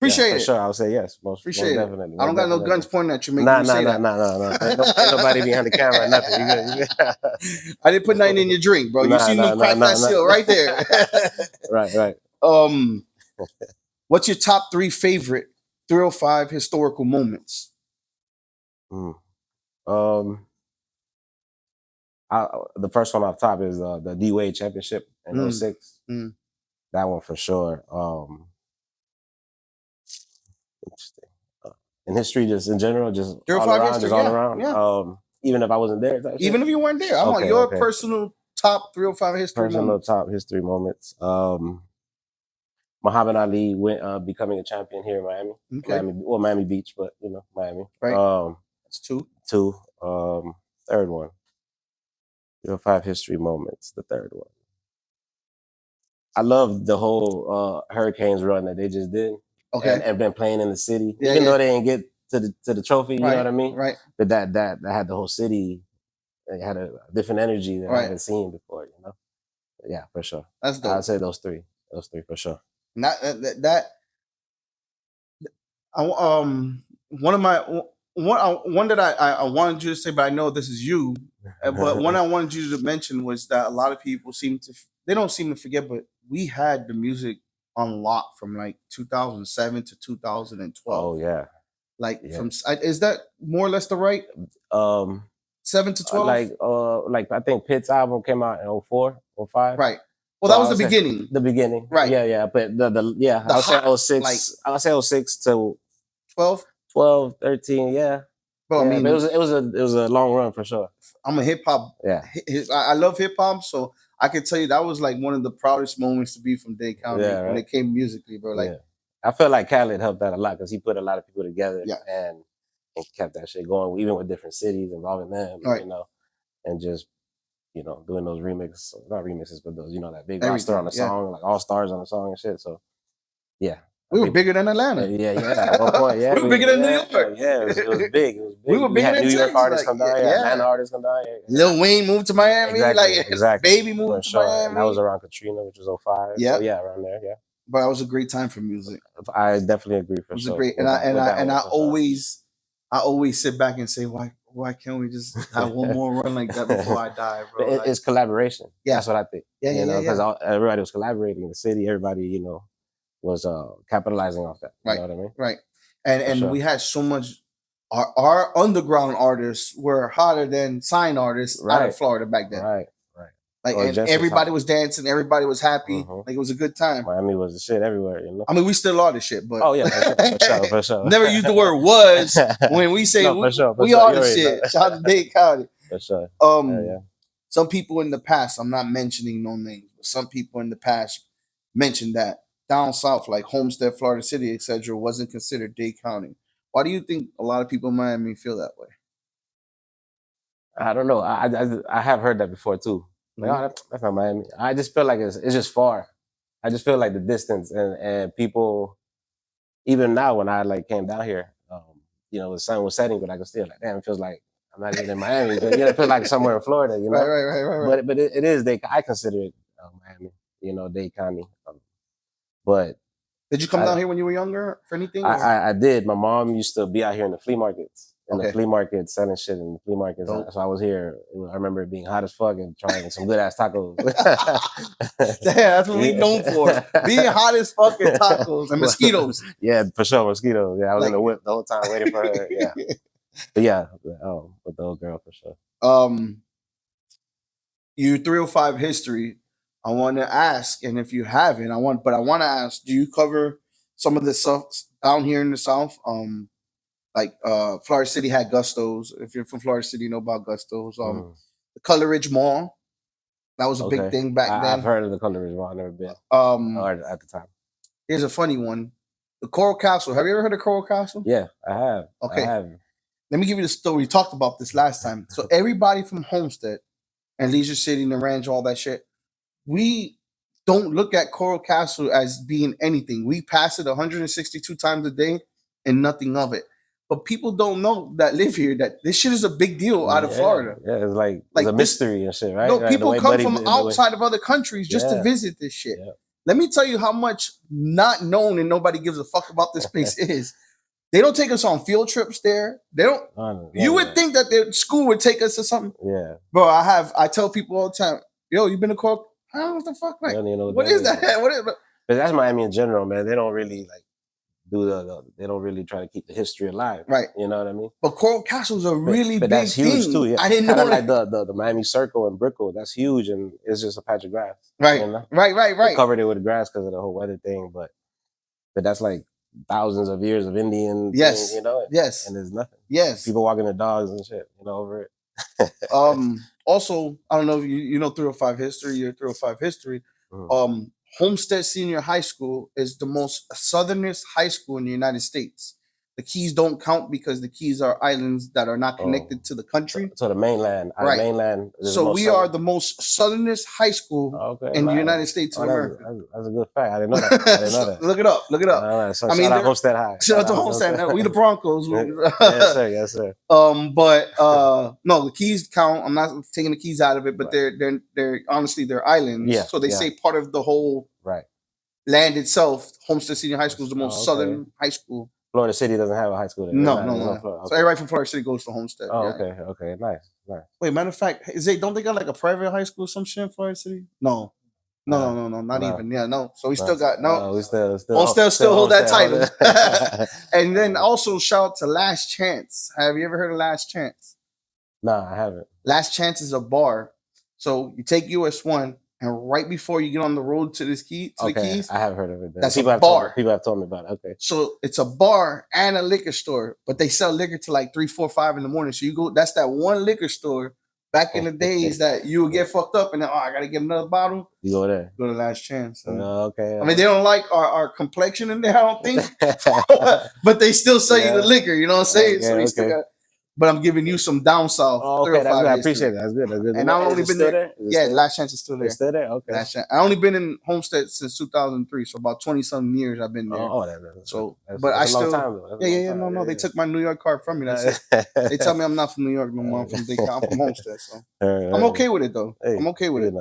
Appreciate it. Sure, I would say yes. Most definitely. I don't got no guns pointing at you. Making you say that. No. Ain't nobody behind the camera or nothing. You good. I didn't put nothing in your drink, bro. You see me crack that seal right there. Right. What's your top 3 favorite 305 historical moments? The first one off top is the D-Wade championship in 06. That one for sure. Interesting. In history, just in general, just all around, history, all around. Yeah. Even if I wasn't there, even if you weren't there, I want your personal top 305 history. Top history moments. Muhammad Ali becoming a champion here in Miami. Okay. Miami Beach, but Miami. Right. That's 2. 2. Third one. 305 history moments. The third one. I love the whole Hurricanes run that they just did. Okay. And been playing in the city, even though they didn't get to the trophy. You know what I mean? Right. But that had the whole city. It had a different energy that I haven't seen before. Yeah, for sure. That's dope. I'd say those 3. Those 3 for sure. Not that. One that I wanted you to say, but I know this is you. But one I wanted you to mention was that a lot of people don't seem to forget, but we had the music on lock from like 2007 to 2012. Oh yeah. Like Yeah. from is that more or less the right 7 to 12? Like I think Pitt's album came out in 04, 05. Right. Well, So that was I the would say beginning. the beginning. Right. Yeah. But the yeah, The I would say hot, 06. like I would say 06 to 12. 12, 13. Yeah. Bro, I Yeah, mean, but it was a long run for sure. I'm a hip hop. Yeah. I love hip hop, so I can tell you that was like one of the proudest moments to be from Dade County Yeah, when right. it came musically, bro. Like, Yeah. I feel like Khaled helped that a lot because he put a lot of people together yeah, and kept that shit going, even with different cities involving them, Right. you know, and just, you know, doing those not remixes, but those, you know, that big everything. roster on the Yeah. song, like all stars on the song and shit. So, yeah. We were bigger than Atlanta. Yeah. At one point, yeah. We were bigger than New York. Yeah, it was big. It was big. We were bigger had than New York Texas, artists like, come down, yeah. Atlanta artists come down. Yeah. Lil Wayne moved to Miami, Exactly. Baby moved For to sure. Miami. And that was around Katrina, which was 05. Yeah. So yeah, around there, yeah. But it was a great time for music. I definitely agree for It was sure. a great, and I always sit back and say, why can't we just have one more run like that before I die, bro? But it's collaboration. Yeah. That's what I think. Yeah, you know, because everybody was collaborating in the city. Everybody, you know, was capitalizing off that. You know what I mean? Right. And sure. we had so much. Our underground artists were hotter than sign artists out of Florida back then. Right. Like, and everybody was dancing, everybody was happy. Like, it was a good time. Miami was the shit everywhere, you know. I mean, we still are the shit, but for sure. Never use the word "was" when we say we are the shit. Shout out to Dade County. For sure. Some people in the past, I'm not mentioning no names, but some people in the past mentioned that down south, like Homestead, Florida City, etc., wasn't considered Dade County. Why do you think a lot of people in Miami feel that way? I don't know. I have heard that before too. Like, that's not Miami. I just feel like it's just far. I just feel like the distance and people, even now when I like came down here, you know, the sun was setting, but I could still like, damn, it feels like I'm not even in Miami. But, you know, it feels like somewhere in Florida, you know. Right. But it is I consider it Miami, you know, Dade County. But did you come down here when you were younger for anything? I did. My mom used to be out here in the flea markets. In the flea market, selling shit in the flea markets. So I was here. I remember it being hot as fuck and trying some good ass tacos. Damn, that's what we known for. Being hot as fuck and tacos and mosquitoes. Yeah, for sure, mosquitoes. Yeah, I was in the whip the whole time waiting for her. Yeah. But yeah, with the old girl for sure. Your 305 history, I want to ask, and if you haven't, I want to ask, do you cover some of the stuff down here in the South? Like Florida City had Gustos. If you're from Florida City, you know about Gustos. The Color Ridge Mall, that was a big thing back then. I've heard of the Color Ridge Mall. I've never been. At the time. Here's a funny one: the Coral Castle. Have you ever heard of Coral Castle? Yeah, I have. Okay, I have. Let me give you the story. We talked about this last time. So everybody from Homestead and Leisure City and the Ranch, all that shit, we don't look at Coral Castle as being anything. We pass it 162 times a day and nothing of it. But people don't know that live here that this shit is a big deal out of Florida. Yeah, it's like it's a mystery and shit, right? No, people come from outside of other countries just to visit this shit. Yeah. Let me tell you how much not known and nobody gives a fuck about this place is. They don't take us on field trips there. They don't. You would think that their school would take us to something. Yeah, bro. I tell people all the time, yo, you been to Cork? I don't know what the fuck. Like, what is that? What is? But that's Miami in general, man. They don't really like they don't really try to keep the history alive, right? You know what I mean? But Coral Castle's a really big that's huge thing. too. Yeah, I didn't know like the Miami Circle in Brickell. That's huge, and it's just a patch of grass. Right, you know? right. They covered it with grass because of the whole weather thing, but that's like thousands of years of Indian. Yes, thing, you know. Yes, and there's nothing. Yes, people walking their dogs and shit, you know, over it. Also, I don't know if you know 305 history. Your 305 history. Homestead Senior High School is the most southernest high school in the United States. The Keys don't count because the Keys are islands that are not connected to the country. So the mainland, right? Mainland. So we are the most southernest high school in the United States of America. That's a good fact. I didn't know that. Look it up. So I mean, shout out Homestead High. Shout out to Homestead. We the Broncos. Yes, sir. But no, the Keys count. I'm not taking the Keys out of it, but they're honestly they're islands. Yeah. So they say part of the whole land itself. Homestead Senior High School is the most southern high school. Florida City doesn't have a high school there. No. So everybody from Florida City goes to Homestead. Oh, okay, nice. Wait, matter of fact, don't they got like a private high school or some shit in Florida City? No. No, not no, even. Yeah, no. So we no. still got We still still hold that title. Homestead. And then also shout out to Last Chance. Have you ever heard of Last Chance? Nah, I haven't. Last Chance is a bar. So you take US 1, and right before you get on the road to the keys, I have heard of it. Then. that's a bar. People have told me about it. Okay. So it's a bar and a liquor store, but they sell liquor to like 3, 4, 5 in the morning. So you go, that's that one liquor store back in the days that you would get fucked up and then, I gotta get another bottle. You go there. Go to Last Chance. Okay. I mean, they don't like our complexion in there, I don't think. But they still sell you the liquor, you know what I'm saying? Okay, So you still got, but I'm giving you some down south. Oh, okay, that's good. I appreciate it. That's good. That's good. And I've only been there. Yeah, Last Chance is still there. It's still there? Okay. Last Chance. I only been in Homestead since 2003, so about 20-something years I've been there. But I still, no. They took my New York card from me. That's it. They tell me I'm not from New York no more. I'm from Dade County. I'm from Homestead, so I'm okay with it though. I'm okay with it.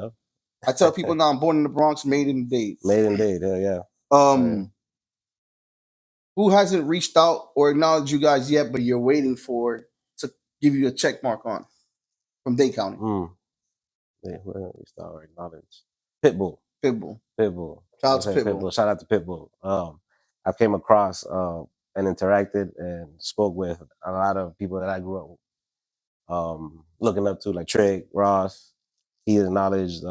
I tell people now I'm born in the Bronx, made in Dade. Made in Dade, yeah. Who hasn't reached out or acknowledged you guys yet, but you're waiting for to give you a check mark on from Dade County? Yeah, well, we start to acknowledge Pitbull. Shout out to Pitbull. Shout out to Pitbull. I came across and interacted and spoke with a lot of people that I grew up looking up to, like Trig, Ross. He acknowledged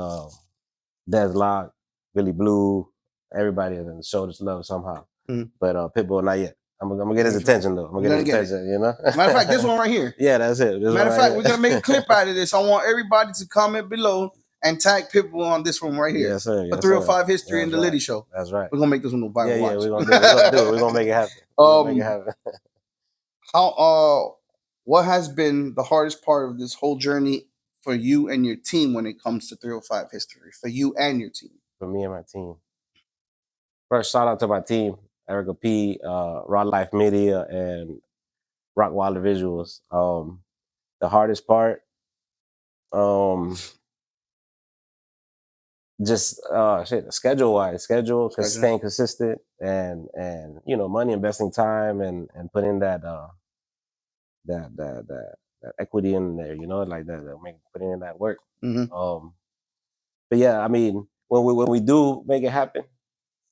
Des Lock, Billy Blue, everybody that showed us love somehow. But Pitbull, not yet. I'm gonna get his attention though. I'm gonna get his attention, you know. Matter of fact, this one right here. Yeah, that's it. Matter of fact, we're gonna make a clip out of this. I want everybody to comment below and tag Pitbull on this one right here. Yes, sir. For 305 History and the Litty Show. That's right. We're gonna make this one a viral watch. Yeah, we're gonna do it. We're gonna make it happen. What has been the hardest part of this whole journey for you and your team when it comes to 305 History? For you and your team. For me and my team. First, shout out to my team, Erica P, Raw Life Media, and Rock Wilder Visuals. The hardest part, just schedule wise, because staying consistent and money, investing time and putting that equity in there, like putting in that work. But yeah, I mean, when we do make it happen,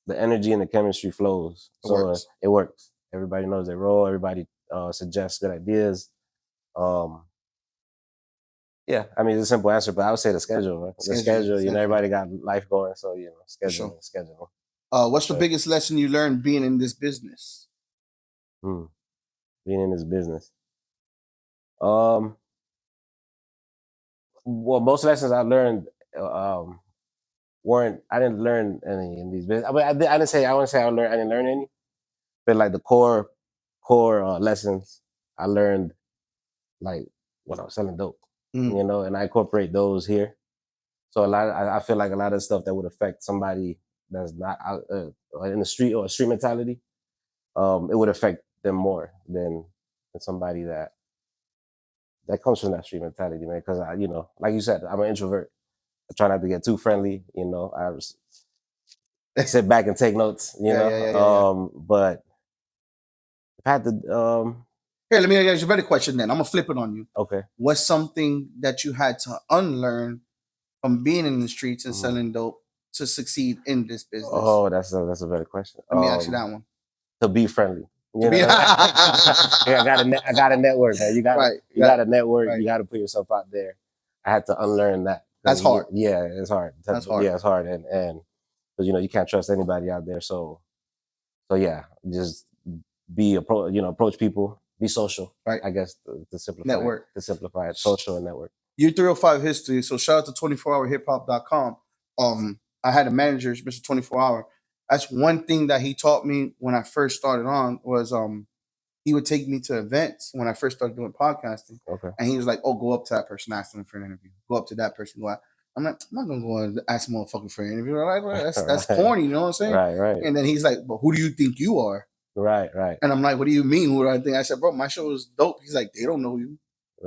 the energy and the chemistry flows. It works. Everybody knows their role. Everybody suggests good ideas. Yeah, I mean, it's a simple answer, but I would say the schedule. Right? The schedule. Everybody got life going, so schedule. What's the biggest lesson you learned being in this business? Being in this business. Well, most lessons I learned weren't. I didn't learn any in these business. I mean, I wouldn't say I didn't learn any, but like the core lessons I learned, like when I was selling dope. And I incorporate those here. So I feel like a lot of stuff that would affect somebody that's not out in the street or a street mentality, it would affect them more than somebody that comes from that street mentality, man. Because like you said, I'm an introvert. I try not to get too friendly. I sit back and take notes. But I had to. Here, let me ask you a better question then. I'm going to flip it on you. Okay. What's something that you had to unlearn from being in the streets and selling dope to succeed in this business? Oh, that's a better question. Let me ask you that one. To be friendly. I got a network, man. You got a network. Right. You got to put yourself out there. I had to unlearn that. That's hard. Yeah, it's hard. That's hard. Yeah, it's hard. And because, you can't trust anybody out there. So yeah, just approach people. Be social, right? I guess to simplify network. To simplify it, social and network. You 305 History. So shout out to 24hourhiphop.com. I had a manager, Mr. 24 Hour. That's one thing that he taught me when I first started on was he would take me to events when I first started doing podcasting. Okay. And he was like, "Oh, go up to that person, ask them for an interview. Go up to that person, go out." I'm like, I'm not gonna go and ask a motherfucker for an interview. Like, that's corny, you know what I'm saying? Right. And then he's like, "But who do you think you are?" Right. And I'm like, "What do you mean? Who do I think?" I said, "Bro, my show is dope." He's like, "They don't know you.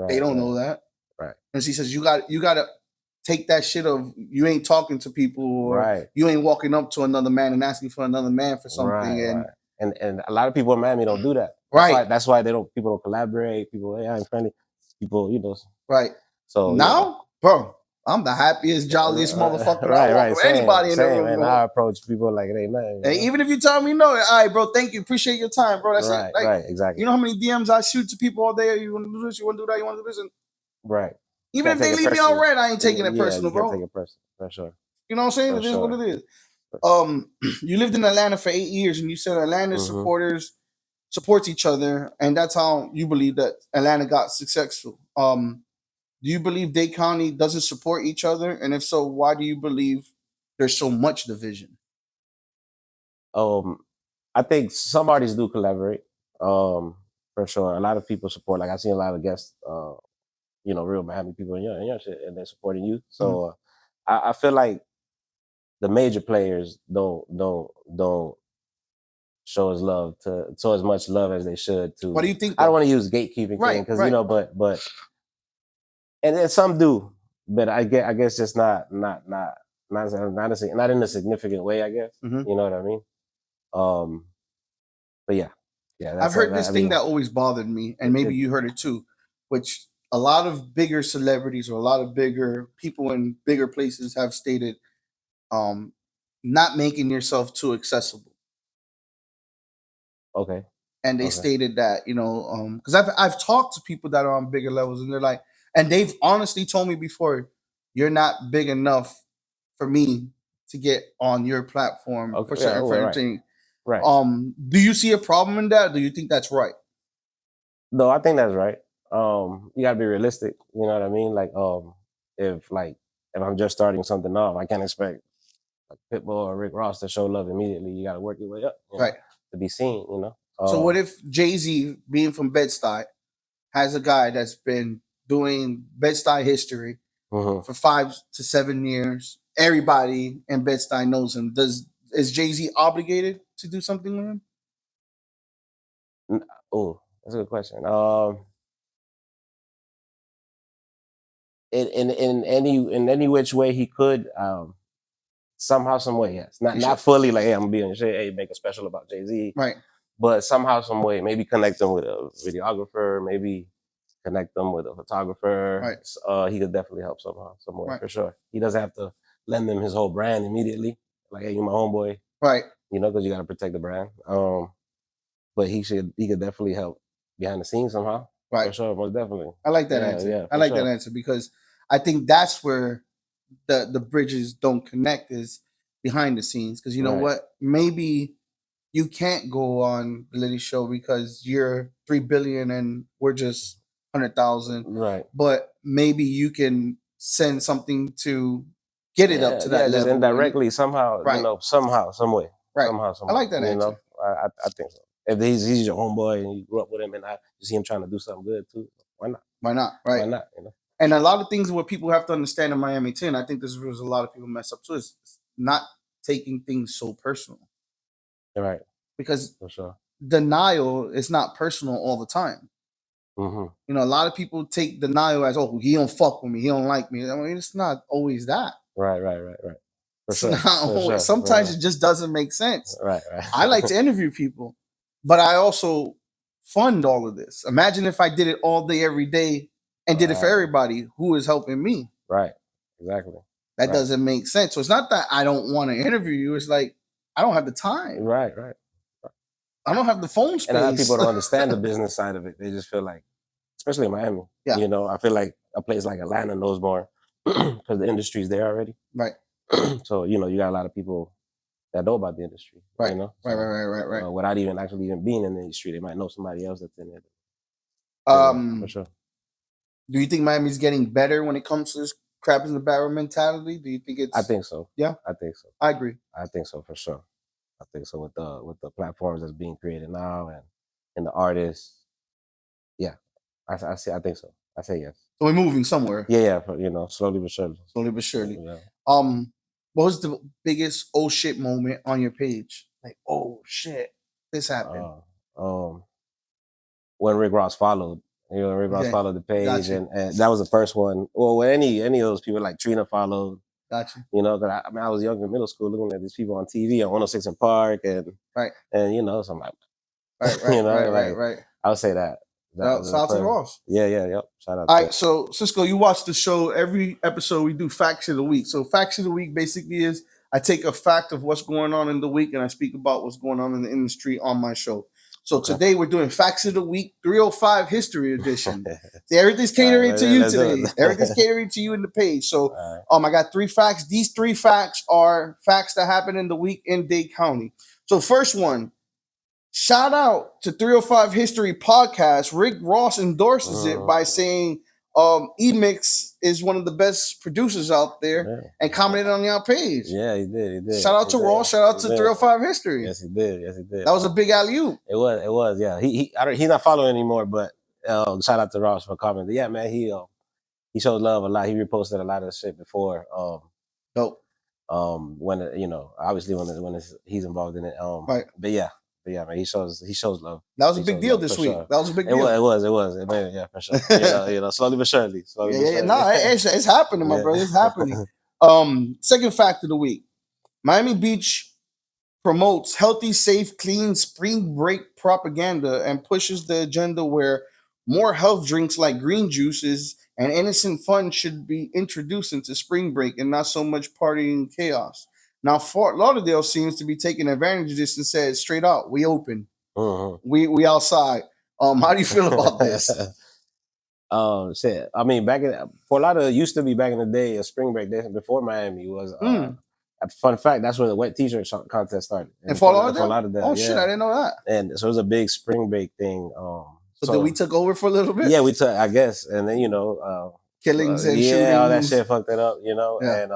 They don't know that." Right. And she says, you got to take that shit of you ain't talking to people or you ain't walking up to another man and asking for another man for something. And a lot of people in Miami don't do that. That's why people don't collaborate. People, hey, I'm friendly. People, Right. So now, bro, I'm the happiest, jolliest motherfucker. Right, I walk right. with Same, anybody in the same. room, And bro. I approach people like it ain't nothing. And even if you tell me no, all right, bro, thank you, appreciate your time, bro. That's right, it. Like, right, exactly. you know how many DMs I shoot to people all day? You want to do this? You want to do that? You want to do this? And right. even if they leave me on red, I ain't taking it personal, you can't bro. take it personal, for sure. You know what I'm saying? For It is sure. what it is. You lived in Atlanta for 8 years, and you said Atlanta supporters supports each other, and that's how you believe that Atlanta got successful. Do you believe Dade County doesn't support each other? And if so, why do you believe there's so much division? I think some artists do collaborate. For sure. A lot of people support. Like I seen a lot of guests, real Miami people in your shit, and they're supporting you. So I feel like the major players don't show as love to so as much love as they should to. What do you think? I don't want to use gatekeeping thing because but and then some do, but I guess just not in a significant way. I guess you know what I mean. But yeah, I've heard this thing that always bothered me, and maybe you heard it too, which a lot of bigger celebrities or a lot of bigger people in bigger places have stated, not making yourself too accessible. Okay. And they stated that, because I've talked to people that are on bigger levels, and they're like, and they've honestly told me before, you're not big enough for me to get on your platform for certain things. Right. Do you see a problem in that? Do you think that's right? No, I think that's right. You gotta be realistic. You know what I mean? Like, if I'm just starting something off, I can't expect like Pitbull or Rick Ross to show love immediately. You gotta work your way up, Right, to be seen. So what if Jay-Z, being from Bed-Stuy, has a guy that's been doing Bed-Stuy history for 5 to 7 years? Everybody in Bed-Stuy knows him. Is Jay-Z obligated to do something with him? Oh, that's a good question. In any which way he could, somehow, some way, yes. Not fully like, hey, I'm gonna be on your shit, hey, make a special about Jay-Z. Right. But somehow, some way, maybe connect them with a videographer, maybe connect them with a photographer. Right. He could definitely help somehow, some way, Right. for sure. He doesn't have to lend them his whole brand immediately. Like, hey, you my homeboy. Right. Because you gotta protect the brand. But he could definitely help behind the scenes somehow. Right. For sure, most definitely. I like that answer. Yeah, I like that answer because I think that's where the bridges don't connect, is behind the scenes. Because you know what? Maybe you can't go on the Litty show because you're 3 billion and we're just 100,000. Right. But maybe you can send something to get it up to that level. Just indirectly, somehow, somehow, some way. Right. Somehow, some I like way, that answer. I think so. If he's your homeboy and you grew up with him and I see him trying to do something good too, why not? Why not? Right. Why not? And a lot of things what people have to understand in Miami too, and I think this is a lot of people mess up too, is not taking things so personal. Right. Because for sure, denial is not personal all the time. Mm-hmm. A lot of people take denial as, oh, he don't fuck with me, he don't like me. I mean, it's not always that. Right. For sure. Sometimes it just doesn't make sense. Right. I like to interview people, but I also fund all of this. Imagine if I did it all day, every day, and did it for everybody. Who is helping me? Right. Exactly. That doesn't make sense. So it's not that I don't want to interview you. It's like I don't have the time. Right. I don't have the phone space. And a lot of people don't understand the business side of it. They just feel like, especially in Miami, I feel like a place like Atlanta knows more because the industry's there already. Right. So, you got a lot of people that know about the industry. Right. Right. Without even actually being in the industry, they might know somebody else that's in it. For sure. Do you think Miami's getting better when it comes to this crab in the barrel mentality? Do you think it's? I think so. Yeah, I think so. I agree. I think so for sure. I think so with the platforms that's being created now and the artists. Yeah, I think so. I say yes. So we're moving somewhere. Yeah, slowly but surely. Slowly but surely. Yeah. What was the biggest oh shit moment on your page? Like, oh shit, this happened. When Rick Ross followed. Rick Ross followed the page, and that was the first one. Well, when any of those people, like Trina followed. Gotcha. Because I was young in middle school looking at these people on TV on 106 in Park, and right, and so I'm like, right. I would say that. Shout out to Ross. Yeah, yep. Shout out. All right, so Cisco, you watch the show. Every episode we do facts of the week. So facts of the week basically is I take a fact of what's going on in the week and I speak about what's going on in the industry on my show. So today we're doing facts of the week 305 history edition. See, everything's catering to you today. Everything's catering to you in the page. So I got 3 facts. These 3 facts are facts that happened in the week in Dade County. So first one. Shout out to 305 History Podcast. Rick Ross endorses it by saying E-Mix is one of the best producers out there and commented on your page. Yeah, he did. Shout out to Ross. Shout out to 305 History. Yes, he did. That was a big alley-oop. It was. Yeah, he's not following anymore, but shout out to Ross for commenting. Yeah, man, he showed love a lot. He reposted a lot of shit before. Dope. When obviously when he's involved in it. Right. But yeah, man, he shows love. That was a big deal this week. Sure. That was a big deal. It was. Yeah, for sure. Slowly but surely. No, it's happening, my brother. It's happening. Second fact of the week. Miami Beach promotes healthy, safe, clean spring break propaganda and pushes the agenda where more health drinks like green juices and innocent fun should be introduced into spring break and not so much partying chaos. Now, Fort Lauderdale seems to be taking advantage of this and says straight out, we open. We outside. How do you feel about this? Shit. I mean, Fort Lauderdale used to be back in the day a spring break day before Miami was. A fun fact, that's where the wet t-shirt contest started. In Fort Lauderdale? Oh, shit, I didn't know that. And so it was a big spring break thing. So then we took over for a little bit? Yeah, we took, I guess. And then, killings and shootings. Yeah, all that shit fucked it up, And,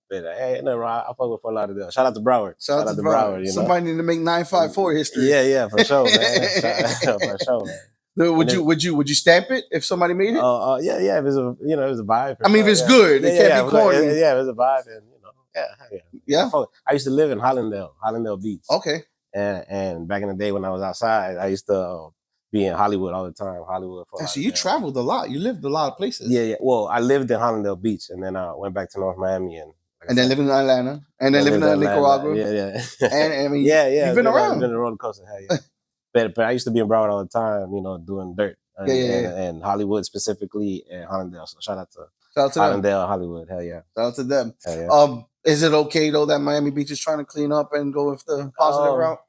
but hey, no, I fuck with Fort Lauderdale. Shout out to Broward. Shout out to Broward. Somebody need to make 954 history. Yeah, for sure, man. For sure, man. Would you stamp it if somebody made it? Yeah. If it's a it was a vibe. I mean, if it's good, it can't be corny. Yeah, if it's a vibe, and yeah. I used to live in Hollandale Beach. Okay. And back in the day when I was outside, I used to be in Hollywood all the time. So you traveled a lot. You lived a lot of places. Yeah. Well, I lived in Hollandale Beach, and then I went back to North Miami and then living in Atlanta, and then living in Nicaragua. Yeah. And I mean, you've been around. Been a roller coaster, hell yeah. but I used to be in Broward all the time, doing dirt. And Hollywood specifically, and Hollandale. So shout out to Hollandale, them. Hollywood, hell yeah. Shout out to them. Hell yeah. Is it okay though that Miami Beach is trying to clean up and go with the positive route?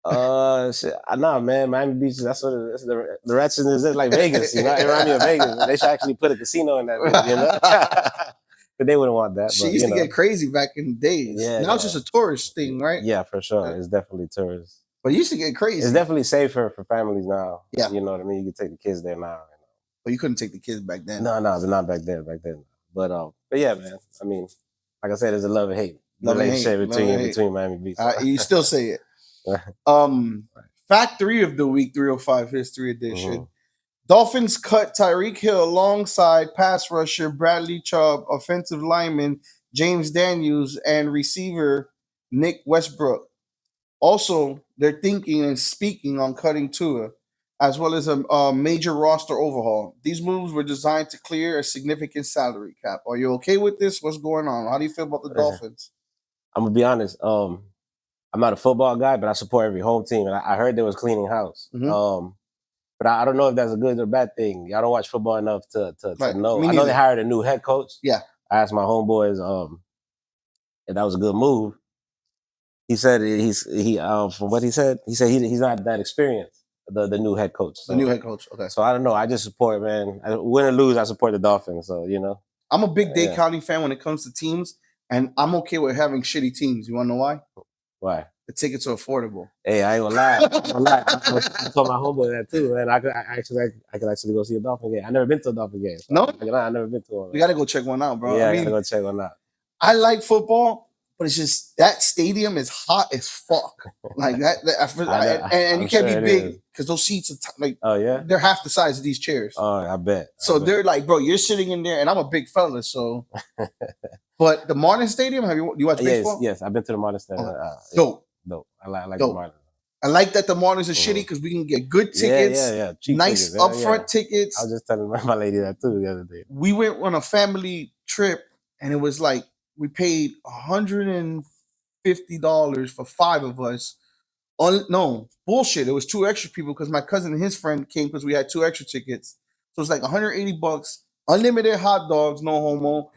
Nah, man. Miami Beach, that's what the ratchetness is like Vegas. It reminds me of Vegas. They should actually put a casino in that. But they wouldn't want that. She used to get crazy back in the days. Yeah, now it's just a tourist thing, right? Yeah, for sure. It's definitely tourist. But it used to get crazy. It's definitely safer for families now. Yeah. You know what I mean? You can take the kids there now. But you couldn't take the kids back then. No, but not back then. But yeah, man. I mean, like I said, there's a love and hate relationship between Miami Beach. You still say it. Fact 3 of the week, 305 History Edition. Dolphins cut Tyreek Hill alongside pass rusher Bradley Chubb, offensive lineman James Daniels, and receiver Nick Westbrook. Also, they're thinking and speaking on cutting Tua, as well as a major roster overhaul. These moves were designed to clear a significant salary cap. Are you okay with this? What's going on? How do you feel about the Dolphins? I'm going to be honest. I'm not a football guy, but I support every home team. And I heard they was cleaning house. But I don't know if that's a good or bad thing. I don't watch football enough to know. I know they hired a new head coach. Yeah. I asked my homeboys if that was a good move. He said from what he said he's not that experienced. The new head coach. So. The new head coach. Okay. So I don't know. I just support, man. Win or lose, I support the Dolphins. So I'm a big Dade County fan when it comes to teams, and I'm okay with having shitty teams. You want to know why? Why? The tickets are affordable. Hey, I ain't gonna lie. I told my homeboy that too, man. I could actually go see a Dolphin game. I never been to a Dolphin game. So no, I never been to one. You gotta go check one out, bro. Yeah, I gotta go check one out. I like football, but it's just that stadium is hot as fuck. Like that, and you can't be big because those seats are oh yeah, they're half the size of these chairs. Oh, I bet. So they're like, bro, you're sitting in there, and I'm a big fella, so. But the Martin Stadium, you watch baseball? Yes, I've been to the Martin Stadium. Dope. I like the Martin. I like that the Martins are shitty because we can get good tickets, cheap nice tickets, upfront tickets. I was just telling my lady that too the other day. We went on a family trip, and it was like we paid $150 for 5 of us, No, bullshit. It was 2 extra people because my cousin and his friend came because we had 2 extra tickets. So it's like $180, unlimited hot dogs, no homo,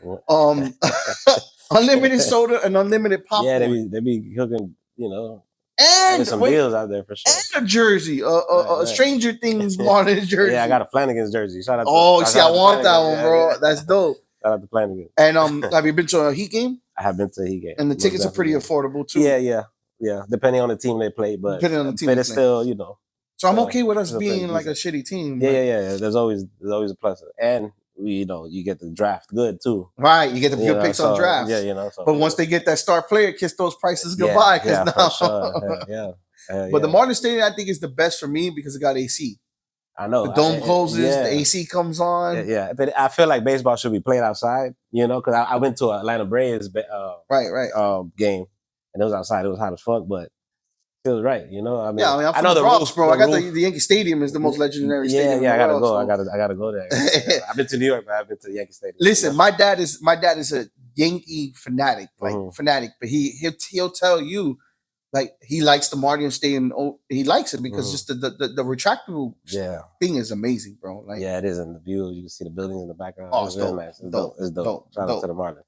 unlimited soda and unlimited Yeah, popcorn. they be hooking, having And some wait, deals out there for sure. and a jersey, Right. Stranger Things Martin's jersey. Yeah, I got a Flanagan's jersey. Shout out. See, I want that one, Yeah, bro. yeah. That's dope. Shout out to Flanagan. And have you been to a Heat game? I have been to a Heat game, And the most tickets are pretty definitely. affordable too. Yeah. Depending on the team they play, but Depending on the team but they it's play. still, So I'm okay with us still being pretty like a decent. shitty team. Yeah. There's always a plus, and you get the draft good too. Right, you get the good picks on drafts. Yeah, So, but once they get that star player, kiss those prices goodbye. Yeah, now, for sure. Yeah. But the Martin Stadium, I think, is the best for me because it got AC. I know. The dome closes, the AC comes on. Yeah, but I feel like baseball should be played outside, because I went to an Atlanta Braves game, and it was outside. It was hot as fuck, but it was right, I mean, I'm from know the Bronx, bro. I got the roof. Yankee Stadium is the most legendary stadium in the I gotta world. go. So. I gotta go there. I've been to New York, but I've been to the Yankee Stadium. Listen, my dad is a Yankee fanatic, but he'll tell you. Like he likes the Martin Stadium. He likes it because just the retractable thing is amazing, bro. Like it is, and the view, you can see the buildings in the background. Oh, it's dope. Nice. It's dope. Shout out to the Marlins.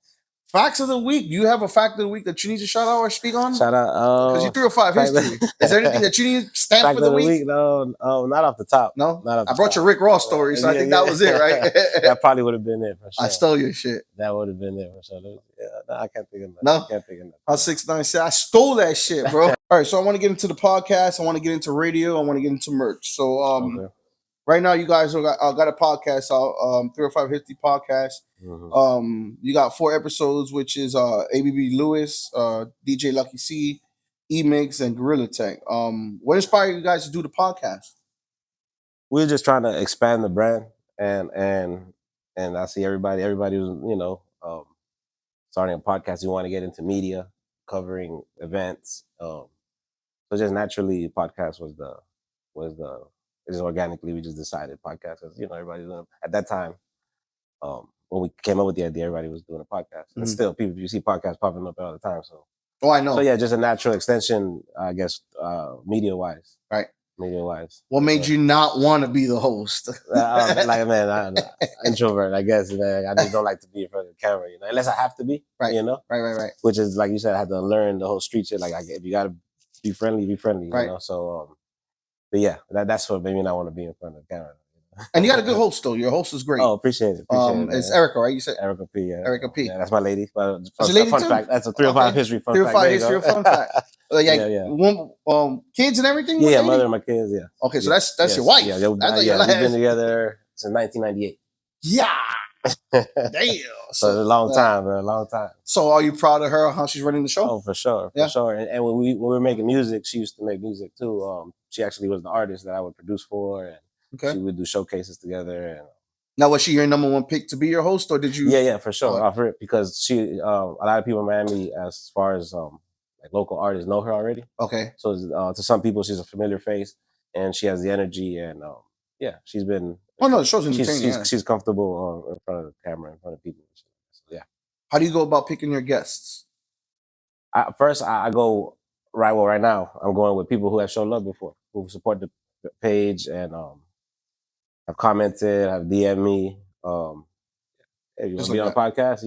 Facts of the week. Do you have a fact of the week that you need to shout out or speak on? Shout out because you 305 history. Is there anything that you need to stamp for the week? No, not off the top. No, not off the I brought top. your Rick Ross story, so I think that was it, right? That probably would have been it for sure. I stole your shit. That would have been it for sure. No, I can't think of nothing. No, I can't think of nothing. How 6ix9ine said I stole that shit, bro. All right, so I want to get into the podcast. I want to get into radio. I want to get into merch. So right now, you guys got a podcast out, 305 History podcast. You got 4 episodes, which is ABB Lewis, DJ Lucky C, E-Mix, and Gorilla Tech. What inspired you guys to do the podcast? We're just trying to expand the brand, and I see everybody was starting a podcast. You want to get into media, covering events. So just naturally, podcast was just organically we just decided podcast because everybody's doing at that time. When we came up with the idea, everybody was doing a podcast, and still people you see podcasts popping up all the time. So I know. So yeah, just a natural extension, I guess, media wise. Right. Media wise. What made you not want to be the host? Man, I'm introvert, I guess. Man, I just don't like to be in front of the camera, unless I have to be. Right. Right. Which is like you said, I had to learn the whole street shit. Like, if you gotta be friendly, be friendly. Right. So, but yeah, that's what made me not want to be in front of the camera. And you got a good host though. Your host is great. Oh, appreciate it. It's Erica, right? You said Erica P. Yeah. Erica P. Yeah, that's my lady. That's a lady fun too? fact. That's a 305 history fun fact. 305 history fun fact. Kids and everything. Yeah, mother and my kids. Yeah. Okay, so that's your wife. Yeah, we've been together since 1998. Yeah. Damn. So it's a long time, bro. A long time. So are you proud of her? How she's running the show? Oh, for sure, for sure. And when we were making music, she used to make music too. She actually was the artist that I would produce for, and she would do showcases together. And now, was she your number one pick to be your host, or did you? Yeah, for sure. Off rip, because she, a lot of people in Miami, as far as like local artists, know her already. Okay. So to some people, she's a familiar face, and she has the energy, and she's been. Oh no, the show's entertaining. She's comfortable in front of the camera, in front of people. So, yeah. How do you go about picking your guests? First, I go right. Well, right now, I'm going with people who have shown love before, who support the page and have commented, have DM'd me. If you want to be on a podcast,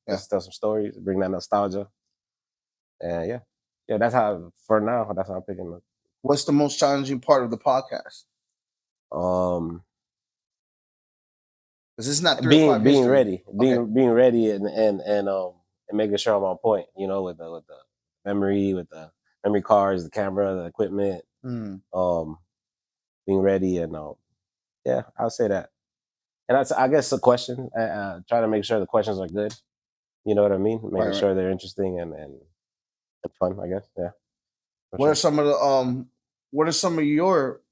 just tell some stories, bring that nostalgia, and yeah, that's how. For now, that's how I'm picking them. What's the most challenging part of the podcast? Because it's not being ready, being ready, and making sure I'm on point. With the memory, with the memory cards, the camera, the equipment. Being ready, and I'll say that. And that's, I guess, the question. Try to make sure the questions are good. You know what I mean? Making sure they're interesting and fun. I guess. Yeah. What are some of the What are some of your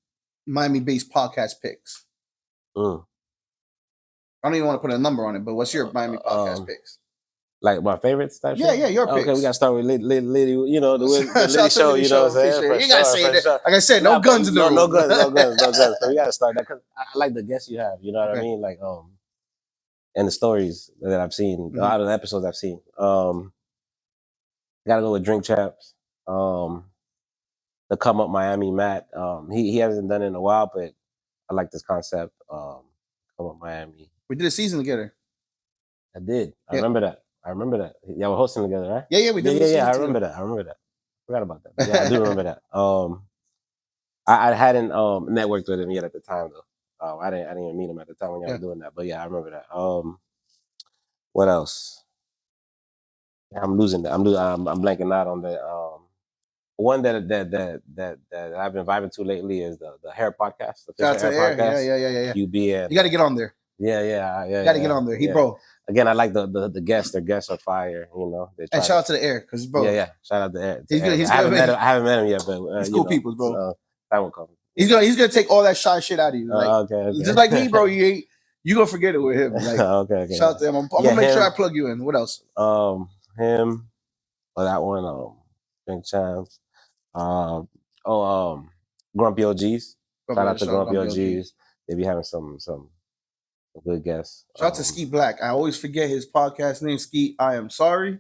Miami-based podcast picks? I don't even want to put a number on it, but what's your Miami podcast picks? Like my favorites type shit? Yeah, your picks. Okay, we got to start with Litty, the Litty show, you know what I'm saying? You got to say that. Like I said, no guns in the room. No guns. So we got to start that, because I like the guests you have, you know what I mean? Like, and the stories that I've seen, a lot of the episodes I've seen. Got to go with Drink Chaps. the Come Up Miami Matt. He hasn't done it in a while, but I like this concept. Come Up Miami. We did a season together. I did. I Yeah. remember that. Yeah, we're hosting together, right? Yeah, we did. Yeah. I remember that. Forgot about that. But yeah, I do remember that. I hadn't networked with him yet at the time though. I didn't even meet him at the time when y'all were doing that. But yeah, I remember that. What else? I'm losing that. I'm blanking out on the one that I've been vibing to lately is the hair podcast, the Shout out Fisher to Hair Air. podcast. Yeah. You be in. You got to get on there. Yeah. You got to get on there. He bro. Again, I like the guests. Their guests are fire. You know. And shout out to the Air, because bro. Yeah. Shout out to Air. He's good. I haven't met him yet, but he's cool people, bro. That will come. He's gonna take all that shy shit out of you. Like, okay. Just like me, bro. You gonna forget it with him. Like, okay. Shout out to him. I'm gonna make sure I plug you in. What else? Him. Or that one. Big Champs. Grumpy OGs. Shout out to Grumpy OGs. They be having some good guests. Shout out to Skeet Black. I always forget his podcast name. Skeet, I am sorry,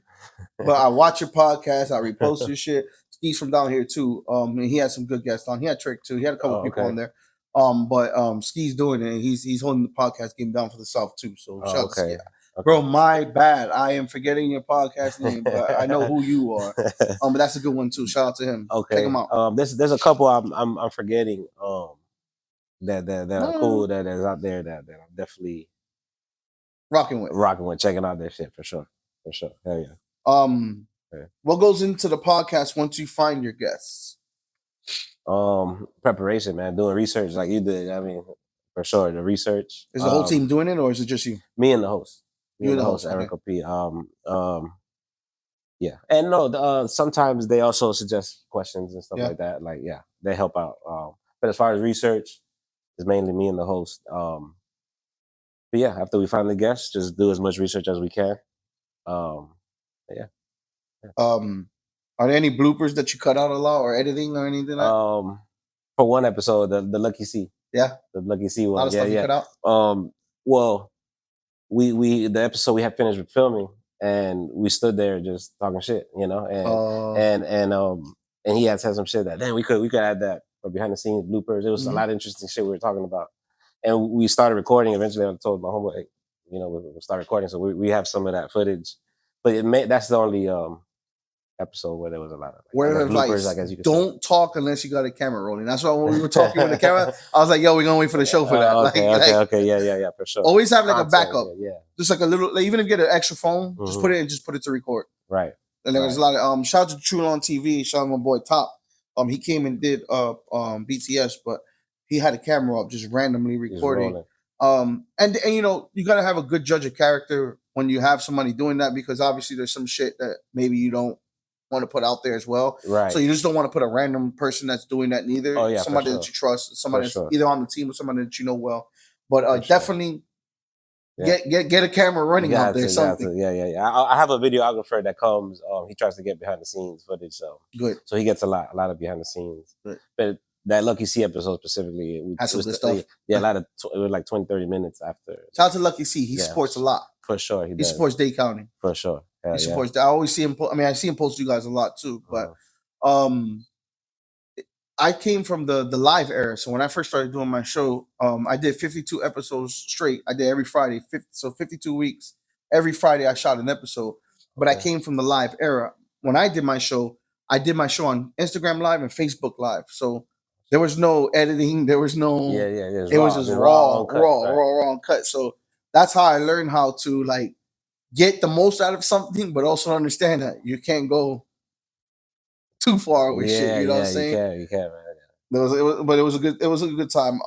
but I watch your podcast. I repost your shit. Skeet's from down here too. And he had some good guests on. He had Trick too. He had a couple people on there. But Skeet's doing it. He's holding the podcast game down for the South too. So shout out to Skeet. Okay. Bro, my bad. I am forgetting your podcast name, but I know who you are. But that's a good one too. Shout out to him. Okay. Check him out. There's a couple I'm forgetting. That are cool that is out there that I'm definitely rocking with, checking out their shit for sure. Hell yeah. What goes into the podcast once you find your guests? Preparation, man. Doing research like you did. I mean, for sure, the research. Is the whole team doing it, or is it just you? Me and the host. You and the host, Erica P. Yeah, and no, sometimes they also suggest questions and stuff like that. Like, yeah, they help out. But as far as research, it's mainly me and the host. But yeah, after we find the guests, just do as much research as we can. Yeah. Are there any bloopers that you cut out a lot, or editing, or anything like that? For one episode, the Lucky C. Yeah. The Lucky C one. A lot of stuff you cut out? Well, we the episode we had finished with filming, and we stood there just talking shit, you know, and he had said some shit that then we could add that for behind the scenes bloopers. It was a lot of interesting shit we were talking about, and we started recording. Eventually, I told my homeboy, hey, you know, we'll start recording, so we have some of that footage, but that's the only episode where there was a lot of bloopers, I guess you could say. Talk unless you got a camera rolling. That's why when we were talking with the camera, I was like, yo, we're gonna wait for the show for that. Okay, yeah, for sure. Always have like a backup. Yeah. Just like a little, like, even if you get an extra phone, just put it to record. Right. And there was a lot of shout out to True on TV, shout out to my boy Top. He came and did BTS, but he had a camera up just randomly recording. And you know, you gotta have a good judge of character when you have somebody doing that, because obviously there's some shit that maybe you don't want to put out there as well. Right. So you just don't want to put a random person that's doing that neither. Oh, yeah, somebody that you trust, somebody that's either on the team or somebody that you know well. But definitely get a camera running out there. Something. Yeah. I have a videographer that comes. He tries to get behind the scenes footage. So good. So he gets a lot of behind the scenes. Good. But that Lucky C episode specifically, has some good stuff. Yeah, a lot of it was like 20-30 minutes after. Shout out to Lucky C. He supports a lot. For sure, he supports Dade County. For sure. He supports. I always see him. I see him post you guys a lot too. But I came from the live era. So when I first started doing my show, I did 52 episodes straight. I did every Friday, 52 weeks. Every Friday I shot an episode. But I came from the live era. When I did my show on Instagram Live and Facebook Live. So there was no editing. There was no. It was just raw cut. So that's how I learned how to like get the most out of something, but also understand that you can't go too far with shit. You know what I'm saying? You can, man. But it was a good time.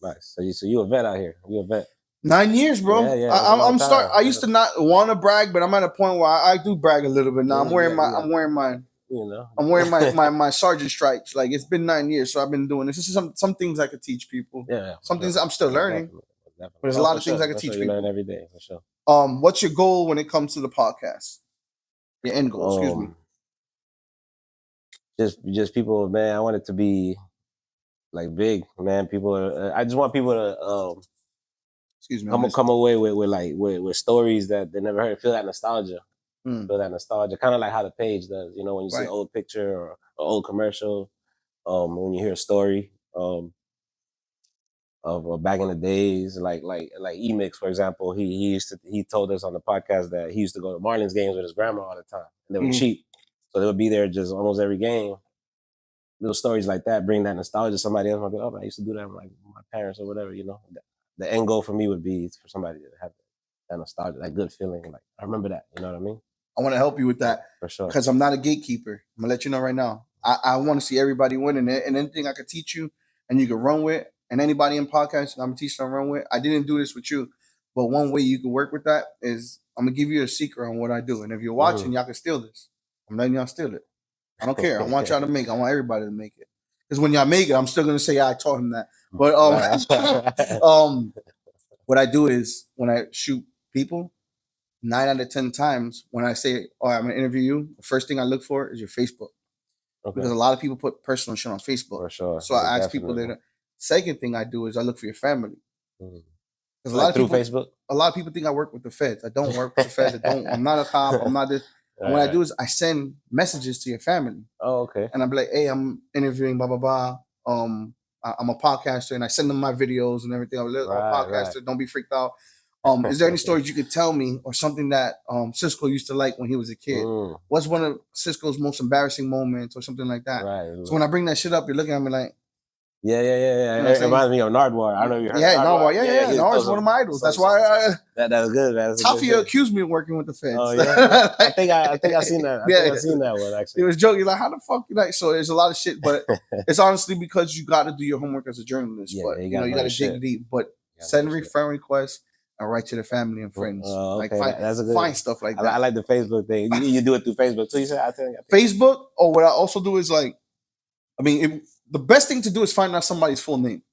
Nice. So you a vet out here? You a vet? 9 years, bro. I used to not want to brag, but I'm at a point where I do brag a little bit now. I'm wearing my. You know, I'm wearing my sergeant stripes. Like, it's been 9 years, so I've been doing this. This is some things I could teach people. Yeah. Some things I'm still learning. Definitely. But there's a lot of things I could teach people. You learn every day, for sure. What's your goal when it comes to the podcast? Your end goal, excuse me. Just people, man. I want it to be like big, man. I just want people to come away with stories that they never heard. Feel that nostalgia. Feel that nostalgia, kind of like how the page does. You know, when you see an old picture or an old commercial, when you hear a story of back in the days, like Emix, for example, he told us on the podcast that he used to go to Marlins games with his grandma all the time. And they were cheap, so they would be there just almost every game. Little stories like that bring that nostalgia. Somebody else might be, oh, I used to do that with like my parents or whatever. You know, the end goal for me would be for somebody to have that nostalgia, that good feeling. Like I remember that. You know what I mean? I want to help you with that For sure. because I'm not a gatekeeper. I'm gonna let you know right now. I want to see everybody winning it, and anything I could teach you and you can run with, and anybody in podcast I'm gonna teach them to run with. I didn't do this with you, but one way you can work with that is I'm gonna give you a secret on what I do, and if you're watching, y'all can steal this. I'm letting y'all steal it. I don't care. I want y'all to make it. I want everybody to make it. Because when y'all make it, I'm still gonna say I taught him that. But what I do is when I shoot people, 9 out of 10 times when I say, "Oh, I'm gonna interview you," the first thing I look for is your Facebook. Okay. Because a lot of people put personal shit on Facebook. For sure. So I ask people that. Second thing I do is I look for your family. Because a lot of people, Facebook. A lot of people think I work with the feds. I don't work with the feds. I'm not a cop. I'm not this. And what I do is I send messages to your family. Oh, okay. And I'm like, hey, I'm interviewing blah blah blah. I'm a podcaster, and I send them my videos and everything. I'm a podcaster. Right. Don't be freaked out. Is there any stories you could tell me or something that Cisco used to like when he was a kid? What's one of Cisco's most embarrassing moments or something like that? Right. So when I bring that shit up, you're looking at me like, yeah. You know it reminds me of Nardwuar. I don't know if you heard Nardwuar. Yeah. Nardwuar's one of my idols. That's why that was good, man. Tafia accused me of working with the feds. Oh yeah. I think I seen that. I seen that one actually. He was joking like, how the fuck you like? So there's a lot of shit, but it's honestly because you got to do your homework as a journalist. Yeah, but you got to dig deep. But send friend requests and write to the family and friends. Okay. Like find stuff like that. I like the Facebook thing. You do it through Facebook. So you said I think Facebook. Or what I also do is like, I mean, the best thing to do is find out somebody's full name.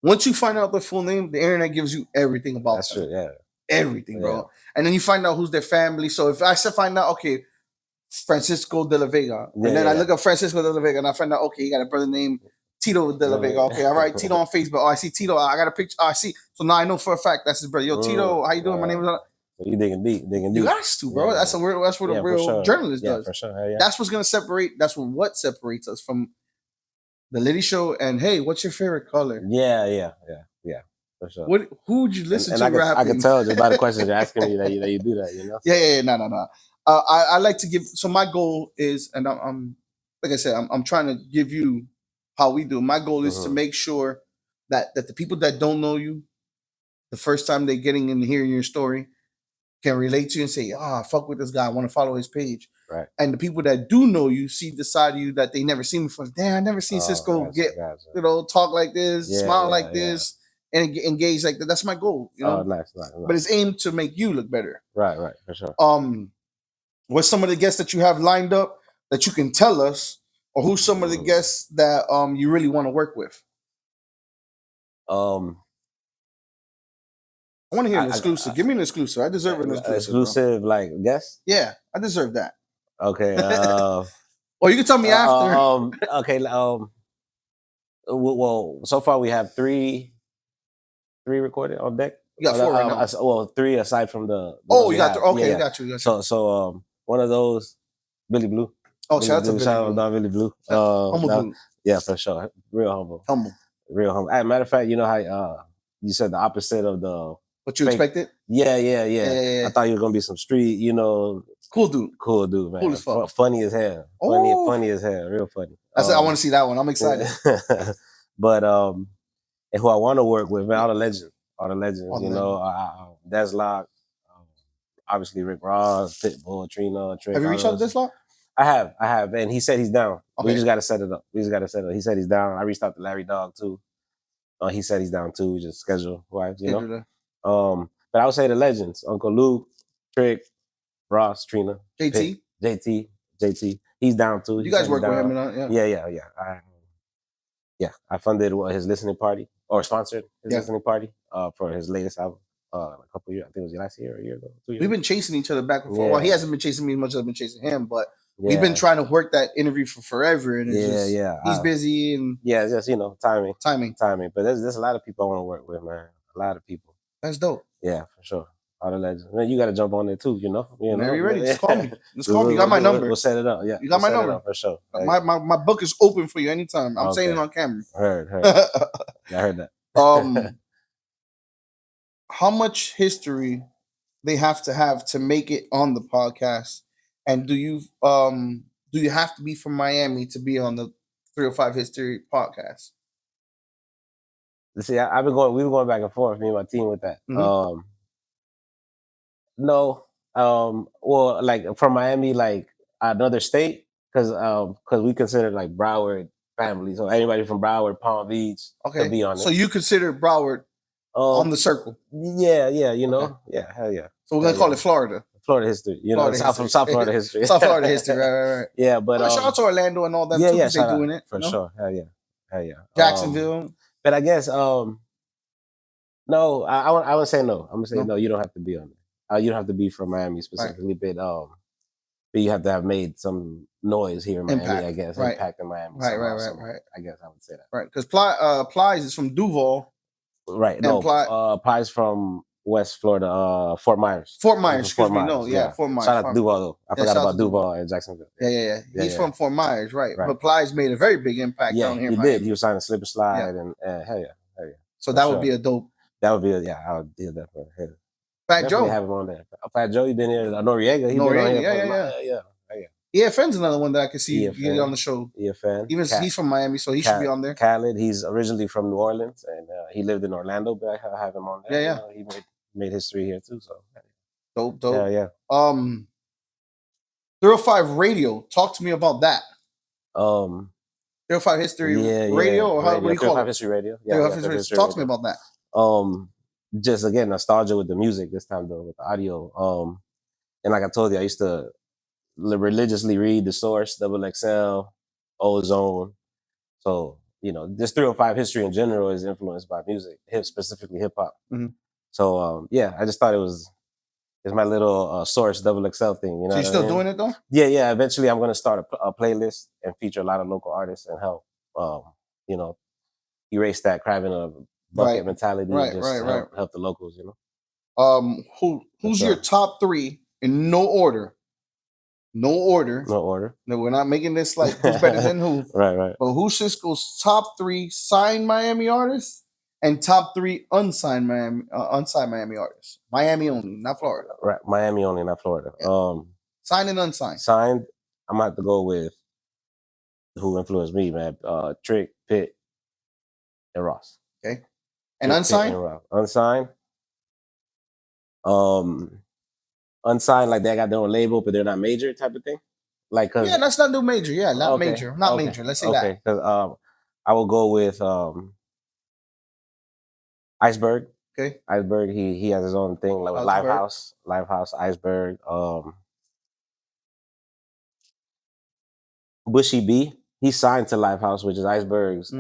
Once you find out their full name, the internet gives you everything about them. That's true, yeah. Everything, bro. And then you find out who's their family. So if I find out, okay, Francisco de la Vega, and then I look up Francisco de la Vega, and I find out, okay, you got a brother named Tito de la Vega. Okay, all right, Tito on Facebook. Oh, I see Tito. I got a picture. Oh, I see. So now I know for a fact that's his brother. Yo, Tito, how you doing? My name is. You digging deep. You got to, bro. That's what a real journalist does. For sure. That's what's gonna separate. That's what separates us from the Litty Show. And hey, what's your favorite color? Yeah. For sure. Who would you listen to? I can tell just by the questions you're asking me that you do that. You know. Yeah. No. I like to give. So my goal is, and I'm like I said, I'm trying to give you how we do. My goal is to make sure that the people that don't know you, the first time they're getting in hearing your story, can relate to you and say, I fuck with this guy. I want to follow his page. Right. And the people that do know you see the side of you that they never seen before. Damn, I never seen Cisco talk like this, smile like this, and engage like that. That's my goal. You know? Nice. But it's aimed to make you look better. Right, for sure. What's some of the guests that you have lined up that you can tell us, or who's some of the guests that you really want to work with? I want to hear an exclusive. Give me an exclusive. I deserve an exclusive. Exclusive, like guest? Yeah, I deserve that. Okay. Or you can tell me after. Okay. Well, so far we have three recorded on deck. You got 4 right now. Well, 3 aside from the. You got 3. Okay, got you. So one of those, Billy Blue. Oh, shout out to Billy Blue. Humble dude. Yeah, for sure. Real humble. Real humble. As a matter of fact, you know how you said the opposite of the. What you expected? Yeah. I thought you were gonna be some street, you know. Cool dude, man. Cool as fuck. Funny as hell. Funny as hell. Real funny. I want to see that one. I'm excited. But and who I want to work with, man, all the legends. You know, Deslock, obviously Rick Ross, Pitbull, Trina, Trick. Have you reached out to Deslock? I have, and he said he's down. Okay. We just got to set it up. He said he's down. I reached out to Larry Dog too. He said he's down too. We just schedule wise, you know. But I would say the legends: Uncle Luke, Trick, Ross, Trina, JT. He's down too. You guys work with him, Yeah. I funded his listening party or sponsored his listening party for his latest album. A couple years, I think it was last year or a year ago. 2 years. We've been chasing each other back and forth. Well, he hasn't been chasing me as much as I've been chasing him, but we've been trying to work that interview for forever. And he's busy and it's just timing. But there's a lot of people I want to work with, man. A lot of people. That's dope. Yeah, for sure. All the legends. Man, you got to jump on there too, Whenever you're ready, just call me. Just call me. You got my number. We'll set it up. Yeah, you got my number for sure. My book is open for you anytime. I'm saying it on camera. Heard. Yeah, I heard that. How much history they have to make it on the podcast, and do you have to be from Miami to be on the 305 History podcast? See, we were going back and forth, me and my team, with that. Mhm. No, well, like from Miami, like another state, because we consider like Broward family, so anybody from Broward, Palm Beach, could be on it. So you consider Broward on the circle? Yeah, yeah, hell yeah. So we're gonna call it Florida history, South Florida history. South Florida history, right. Yeah, but shout out to Orlando and all them too, yeah, because they doing it for sure. Hell yeah. Jacksonville. But I guess no, I would say no. I'm gonna say no. You don't have to be on it. You don't have to be from Miami specifically, but you have to have made some noise here in Miami. Impact. I guess Right. Impact in Miami. Right. I guess I would say that. Right, because Plies is from Duval. Right. No, Pie's from West Florida, Fort Myers. Fort Myers, excuse me. No, yeah, Fort Myers. Shout out to Duval though. I forgot about Duval and Jacksonville. Yeah. He's from Fort Myers, right? But Plies made a very big impact down here. He did. He was signing Slip and Slide, and hell yeah. So that would be a dope. That would be I would deal that for him. Fat Joe. Have him on there. Fat Joe, he been here. Noriega, he been on here. Yeah. EFN. Even he's from Miami, so he should be on there. Khaled, he's originally from New Orleans, and he lived in Orlando, but I have him on there. Yeah. He made history here too. So dope. Yeah. 305 Radio. Talk to me about that. 305 History Radio, or how do you call it? 305 History Radio. 305 History. Talk to me about that. Just again, nostalgia with the music this time though, with the audio. And like I told you, I used to religiously read The Source, Double XL, Ozone. So, this 305 history in general is influenced by music, specifically hip hop. Mm-hmm. So, I just thought it's my little Source Double XL thing. So you're still doing it though? Yeah. Eventually, I'm going to start a playlist and feature a lot of local artists and help, erase that crabbing of bucket mentality. And help the locals. Who's your top three in no order? No order. No, we're not making this like who's better than who. Right. But who's Cisco's top three signed Miami artists and top three unsigned Miami artists? Miami only, not Florida. Right, Miami only, not Florida. Yeah. Signed and unsigned. Signed, I'm gonna have to go with who influenced me, man. Trick, Pitt, and Ross. Okay. And unsigned? Unsigned. Unsigned, like they got their own label, but they're not major type of thing. Like, let's not do major. Yeah, not major. Not major. Let's say that. Because I will go with Iceberg. Okay. Iceberg, he has his own thing, like with Livehouse, Iceberg. Bushy B, he's signed to Livehouse, which is Iceberg's. He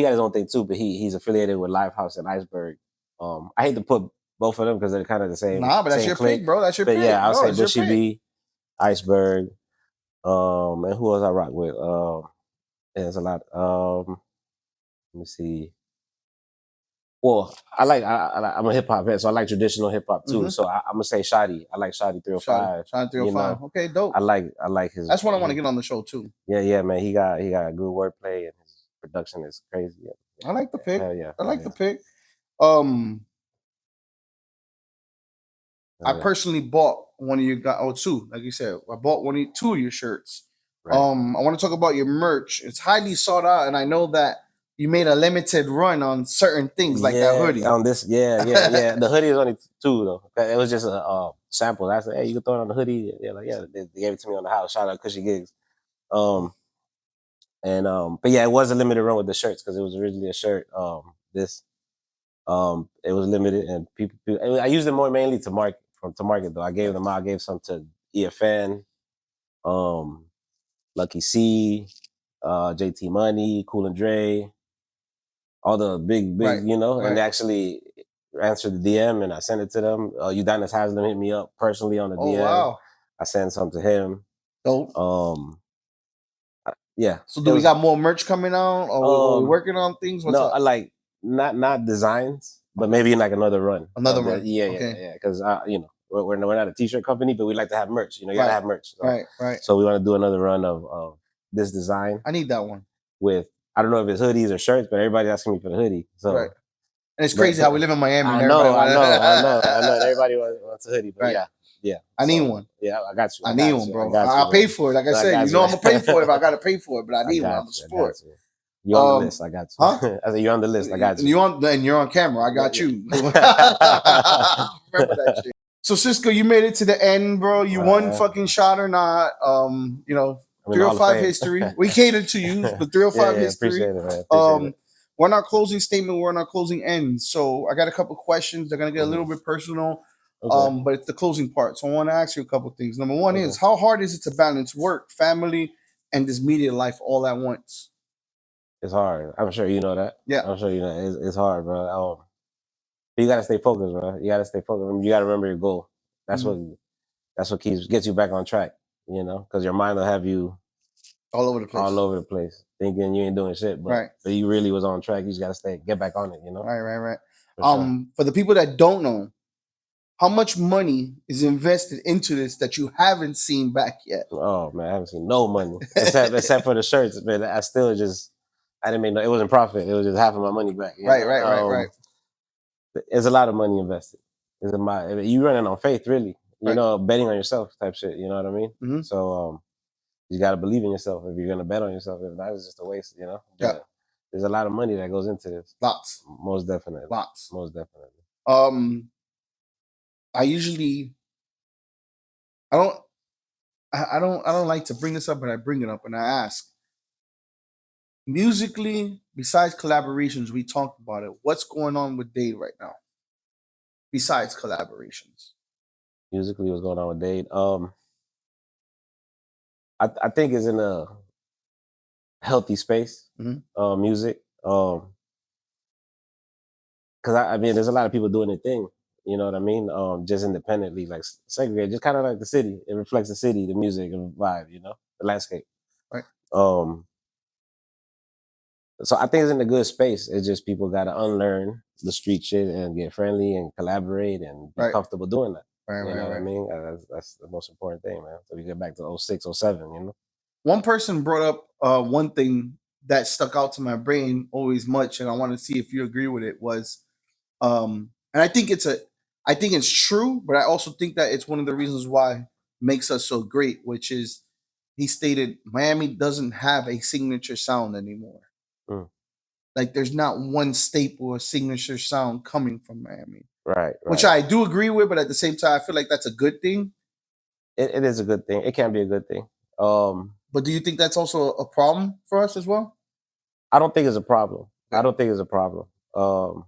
got his own thing too, but he's affiliated with Livehouse and Iceberg. I hate to put both of them because they're kind of the same. Nah, but that's your pick, bro. That's your pick. Yeah, I'll say Bushy B, Iceberg, and who else I rock with? There's a lot. Let me see. Well, I'm a hip hop head, so I like traditional hip hop too. So I'm gonna say Shotty. I like Shotty 305. Shotty 305. Okay, dope. I like his. That's what I want to get on the show too. Yeah, man. He got good wordplay and his production is crazy. I like the pick. Yeah. I like the pick. I personally bought one of your two, like you said. I bought two of your shirts. Right. I want to talk about your merch. It's highly sought out, and I know that you made a limited run on certain things like that hoodie. On this, the hoodie is only two though. It was just a sample. I said, hey, you can throw it on the hoodie. They gave it to me on the house. Shout out Cushy Gigs. But it was a limited run with the shirts because it was originally a shirt. It was limited and people I used it more mainly to market though. I gave them out. I gave some to EFN, Lucky C, JT Money, Cool and Dre, all the big, and they actually answered the DM and I sent it to them. Udonis Haslam hit me up personally on the DM. Wow. I sent some to him. Dope. Yeah. So we got more merch coming out or are we working on things? What's up? I like not designs, but maybe in like another run. Another of the- run, Yeah, okay. yeah. Because you know, we're not a t-shirt company, but we like to have merch. You know, you gotta Right. have merch. So, Right. So we want to do another run of this design I need that one. with, I don't know if it's hoodies or shirts, but everybody's asking me for the hoodie. So Right. And it's crazy how we live in Miami. I and know. everybody- And everybody wants a hoodie, but Right. yeah. I need So, one. Yeah, I got you. I need one, bro. I got you, I'll pay man. for it. Like I No, said, got you know I'm you. gonna pay for it if I gotta pay for it, but I need one. I'm a I support. got you. You're on the list. I got you. Huh? I said you're on the list. I got you. You're on camera. I got you. Remember that shit. So Cisco, you made it to the end, bro. You won fucking shot or not. You know, I'm in the Hall of 305 Fame. history. We catered to you, the 305 history. Appreciate it, man. Appreciate it. We're in our closing statement, we're in our closing end. So I got a couple questions. They're gonna get a little bit personal. Okay. But it's the closing part. So I want to ask you a couple things. Number one Okay. is how hard is it to balance work, family, and this media life all at once? It's hard. I'm sure you know that. Yeah. I'm sure you know it's hard, bro. But you gotta stay focused, bro. You gotta stay focused. You gotta remember your goal. That's what gets you back on track. You know, because your mind will have you all over the place, thinking you ain't doing shit, but you really was on track. You just gotta get back on it. You know. Right. For for the people that don't know, how much money is invested into this that you haven't seen back yet? Oh man, I haven't seen no money except for the shirts. But I didn't make no. It wasn't profit. It was just half of my money back. Right. It's a lot of money invested. You running on faith, really. You know, betting on yourself type shit. You know what I mean? Mm-hmm. So you got to believe in yourself if you're gonna bet on yourself. If not, it's just a waste. You know. Yeah. There's a lot of money that goes into this. Lots. Most definitely. Lots. Most definitely. I don't like to bring this up, but I bring it up and I ask. Musically, besides collaborations, we talked about it. What's going on with Dade right now? Besides collaborations. Musically, what's going on with Dade? I think it's in a healthy space. Mm-hmm. Music. Because I mean, there's a lot of people doing their thing. You know what I mean? Just independently, like segregated, just kind of like the city. It reflects the city, the music, and the vibe. You know, the landscape. Right. So I think it's in a good space. It's just people got to unlearn the street shit and get friendly and collaborate and be comfortable doing that. You know what I mean? That's the most important thing, man. So we get back to 06, 07, you know? One person brought up one thing that stuck out to my brain always much, and I want to see if you agree with it, was, and I think it's true, but I also think that it's one of the reasons why makes us so great, which is he stated Miami doesn't have a signature sound anymore. Like there's not one staple or signature sound coming from Miami. Right. Which I do agree with, but at the same time, I feel like that's a good thing. It is a good thing. It can be a good thing. But do you think that's also a problem for us as well? I don't think it's a problem. I don't think it's a problem. But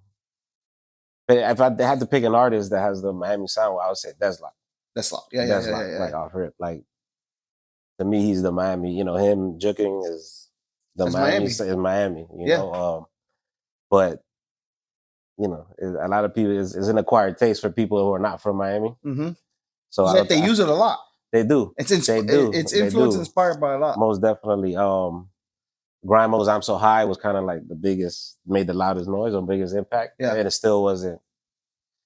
if I had to pick an artist that has the Miami sound, I would say Deslock. Yeah. Like off rip. Like to me, he's the Miami. You know, him juking is the Miami. Is Miami. You know, but you know, a lot of people is an acquired taste for people who are not from Miami. Mm-hmm. So yet they use it a lot. They do. It's influenced, inspired by a lot. Most definitely. Grimo's "I'm So High" was kind of like the biggest, made the loudest noise or biggest impact, and it still wasn't.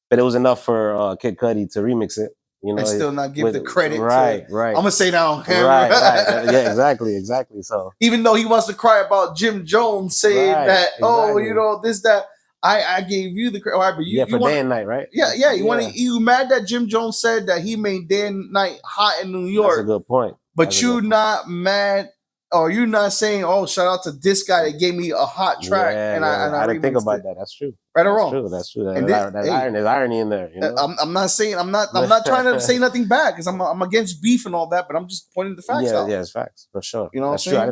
But it was enough for Kid Cudi to remix it. You know, and still not give the credit. Right. I'm gonna say that on camera. Right. Yeah, exactly. So even though he wants to cry about Jim Jones saying that, you know, this, that, I gave you the credit. Right, but you for want, Day and Night, right? Yeah. You mad that Jim Jones said that he made Day and Night hot in New York? That's a good point. But you not mad, or you not saying, "Oh, shout out to this guy that gave me a hot track." I didn't think about that. That's true. Right or wrong? That's true. There's irony in there. You know? I'm not saying I'm not trying to say nothing bad because I'm against beef and all that, but I'm just pointing the facts out. Yeah, it's facts for sure. You know that's what I'm saying? True. I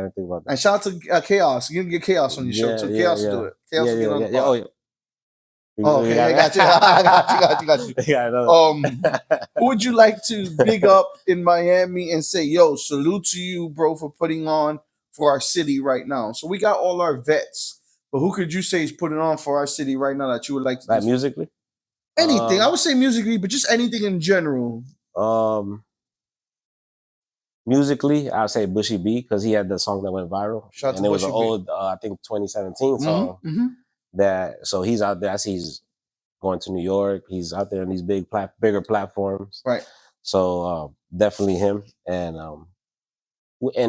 didn't think about that. And shout out to Chaos. You can get Chaos on your show too. Chaos will do it. Chaos will get on the pod. Okay, I got you. Who would you like to big up in Miami and say, yo, salute to you, bro, for putting on for our city right now? So we got all our vets, but who could you say is putting on for our city right now that you would like to do? Musically? Anything. I would say musically, but just anything in general. Musically, I'd say Bushy B because he had the song that went viral. Shout out to it was Bushy an old, I think 2017 song. Mm-hmm. that. So he's out there. I see he's going to New York. He's out there in these bigger platforms. Right. So definitely him, and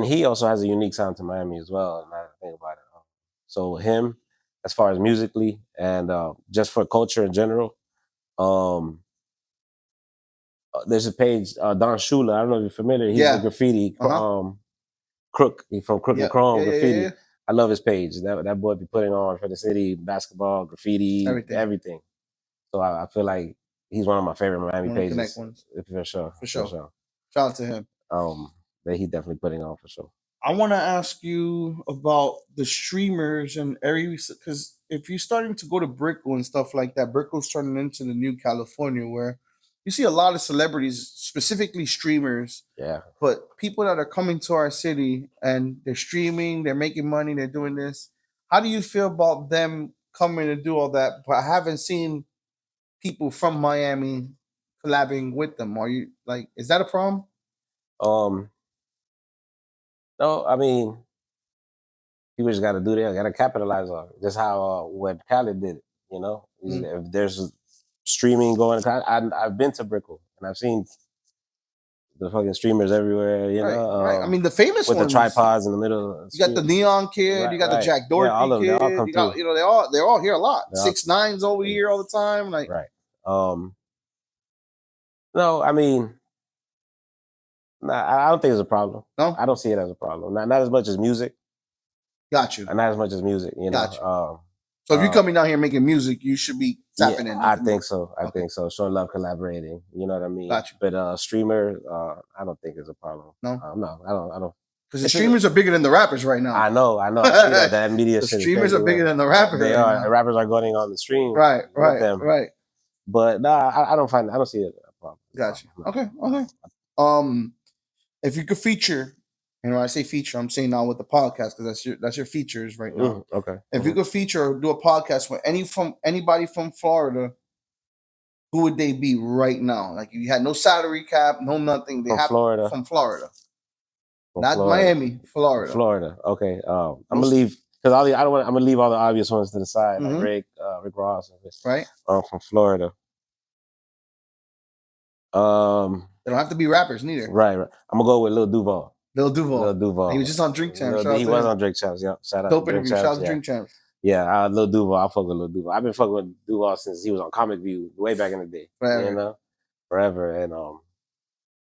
he also has a unique sound to Miami as well. Now that I think about it, so him, as far as musically and just for culture in general, there's a page, Don Shula. I don't know if you're familiar. He's the Yeah. graffiti Uh-huh. crook. He's from Crook and Yeah. Chrome Yeah. graffiti. I love his page. That boy be putting on for the city basketball, graffiti, Everything. everything. So I feel like he's one of my favorite Miami One of the pages. Connect ones. For sure. For sure. Shout out to him. That he's definitely putting on for sure. I want to ask you about the streamers and because if you're starting to go to Brickell and stuff like that, Brickell's turning into the new California where you see a lot of celebrities, specifically streamers, Yeah. but people that are coming to our city and they're streaming, they're making money, they're doing this. How do you feel about them coming to do all that? But I haven't seen people from Miami collabing with them. Are you like, is that a problem? No, I mean, people just got to do that. Got to capitalize on it. Just how what Khaled did it. You know, if there's streaming going, I've been to Brickell and I've seen the fucking streamers everywhere. You know, right. I mean, the famous with ones. the tripods in the middle. Of the You got the Neon Kid. right, You got the Jack Dorsey all of them, Kid. they all come You got, through. they're all here a lot. They all- 6ix9ine's over here all the time. Like, right. No, I mean, I don't think it's a problem. No, I don't see it as a problem. Not as much as music. Got you. Not as much as music. You know. Got you. So if you're coming down here making music, you should be tapping in. I think so. I think so. Showing love, collaborating. You know what I mean? Got you. But streamer, I don't think it's a problem. No, no, I don't. Because the streamers are bigger than the rappers right now. I know. I see that media. The shit streamers are bigger than the rappers. They are. The rappers are going on the stream. Right. With them. Right. But I don't see it a problem. Got you. Okay. If you could feature, and when I say feature, I'm saying now with the podcast because that's your features right now. Okay. If you could feature or do a podcast with anybody from Florida, who would they be right now? Like you had no salary cap, no nothing. They have Florida. From Florida. Not Florida. Miami, Florida. Florida. Okay. I'm gonna leave because I'm gonna leave all the obvious ones to the side, like Rick Ross, right? From Florida. They don't have to be rappers neither. Right. I'm gonna go with Lil Duval. Lil Duval. He was just on Drink Champs. He was on Drink Champs. Yeah. Shout out. Dope interview. Shout out to Drink Champs. Yeah, Lil Duval. I fuck with Lil Duval. I've been fucking with Duval since he was on Comic View way back in the day. Forever. You know, forever. And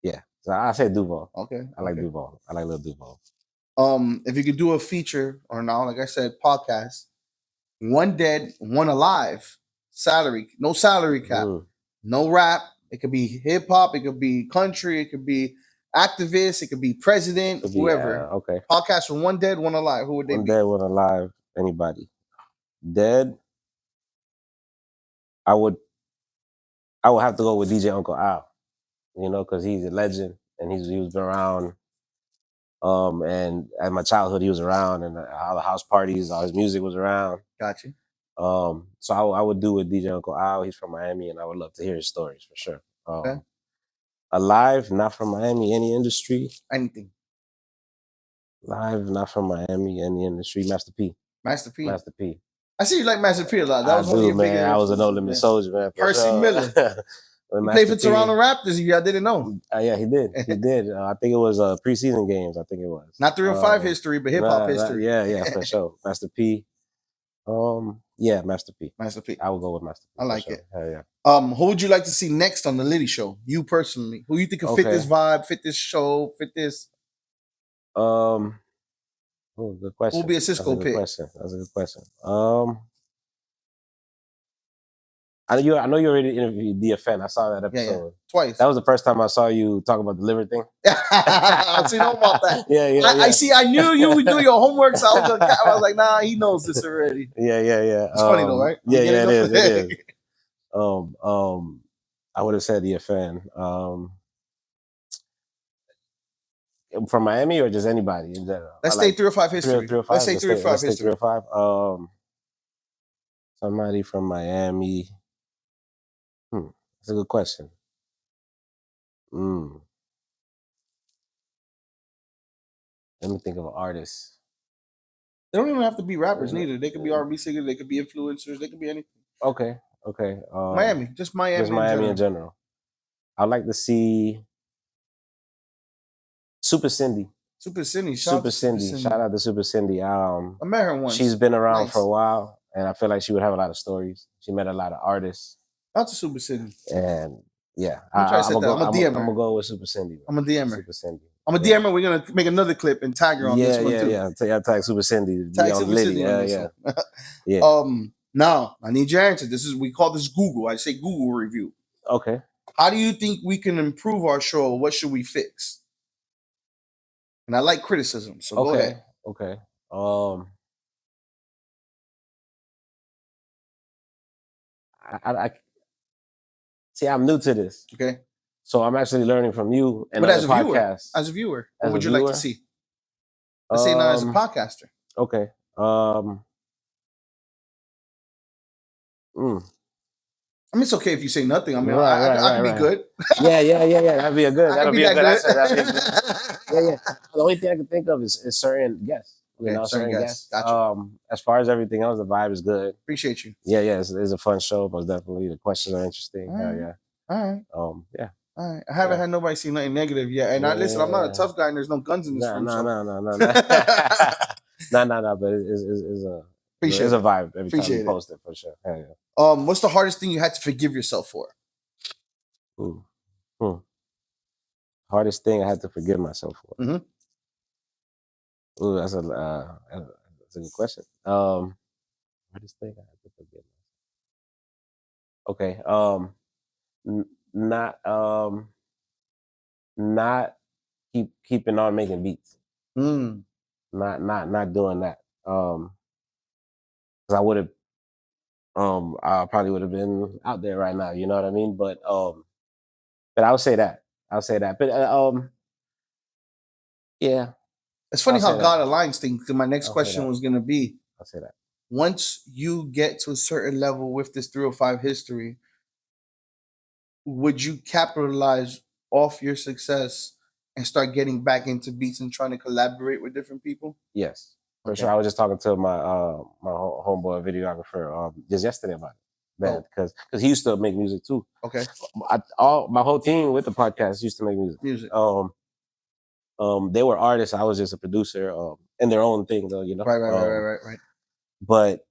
yeah. So I say Duval. Okay. I like Duval. I like Lil Duval. If you could do a feature or now, like I said, podcast, one dead, one alive, no salary cap, no rap. It could be hip hop, it could be country, it could be activist, it could be president, whoever. Okay. Podcast with one dead, one alive. Who would they be? One dead, one alive. Anybody. Dead. I would have to go with DJ Uncle Al. You know, because he's a legend and he was been around. And at my childhood, he was around, and all the house parties, all his music was around. Got you. So I would do with DJ Uncle Al. He's from Miami, and I would love to hear his stories for sure. Okay. Alive, not from Miami, any industry. Anything. Live, not from Miami, any industry. Master P. Master P. Master P. I see you like Master P a lot. That was one of your man. I was a No Limit Soldier, man. Percy Miller. He played for Toronto Raptors. I didn't know. Yeah, he did. He did. I think it was preseason games. I think it was not 3 or 5 history, but hip hop history. Yeah, for sure. Master P. Yeah, Master P. Master P. I will go with Master P. I like it. Hell yeah. Who would you like to see next on the Litty Show? You personally, who you think could fit this vibe, fit this show, fit this? Oh, good question. Who will be a Cisco pick? That's a good question. I know you already interviewed DFN. I saw that episode. Yeah. Twice. That was the first time I saw you talk about the liver thing. So you know about that. Yeah. I see. I knew you would do your homework, so I was like, nah, he knows this already. Yeah. It's funny though, right? Yeah, it is. I would have said DFN. From Miami or just anybody in general? Let's stay 3 or 5 history. 3 or 5. Let's say 3 or 5 history. 3 or 5. Somebody from Miami. That's a good question. Let me think of an artist. They don't even have to be rappers neither. They could be R&B singers. They could be influencers. They could be anything. Okay. Miami, just Miami. Just Miami in general. I'd like to see Super Cindy. Super Cindy. Super Cindy. Shout out to Super Cindy. I met her once. She's been around for a while, and I feel like she would have a lot of stories. She met a lot of artists. Out to Super Cindy. And yeah, I'm gonna DM her. I'm gonna go with Super Cindy. I'm gonna DM her. Super Cindy. I'm gonna DM her. We're gonna make another clip and tag her on this one too. Yeah. Tag Super Cindy. Tag Super Litty. Cindy on this one. Yeah. Now I need your answer. We call this Google. I say Google review. Okay. How do you think we can improve our show? What should we fix? And I like criticism, so go ahead. Okay. I see. I'm new to this. Okay. So I'm actually learning from you and but as a podcasts. viewer, what would you like to see? Let's say now as a podcaster. Okay. I mean, it's okay if you say nothing. I mean, I can be good. Yeah. That'd be a good. That'd be a good answer. Yeah. The only thing I can think of is certain guests. You know, certain guests. Gotcha. As far as everything else, the vibe is good. Appreciate you. Yeah. It's a fun show, most definitely. The questions are interesting. Hell yeah. All right. Yeah. All right. I haven't had nobody see nothing negative yet. And listen, I'm not a tough guy, and there's no guns in this room. No. No. But it's a vibe every time you post it for sure. Hell yeah. What's the hardest thing you had to forgive yourself for? Hardest thing I had to forgive myself for. Mm-hmm. Ooh, that's a good question. Hardest thing I had to forgive myself. Okay. Not keeping on making beats. Not doing that. Because I would have. I probably would have been out there right now. You know what I mean? But I would say that. But yeah. It's funny how God aligns things. Because my next question was going to be, I'll say that. Once you get to a certain level with this 305 history, would you capitalize off your success and start getting back into beats and trying to collaborate with different people? Yes, for sure. I was just talking to my my homeboy videographer just yesterday about it, man, because he used to make music too. Okay. My whole team with the podcast used to make music. They were artists. I was just a producer in their own thing, though. You know. Right. But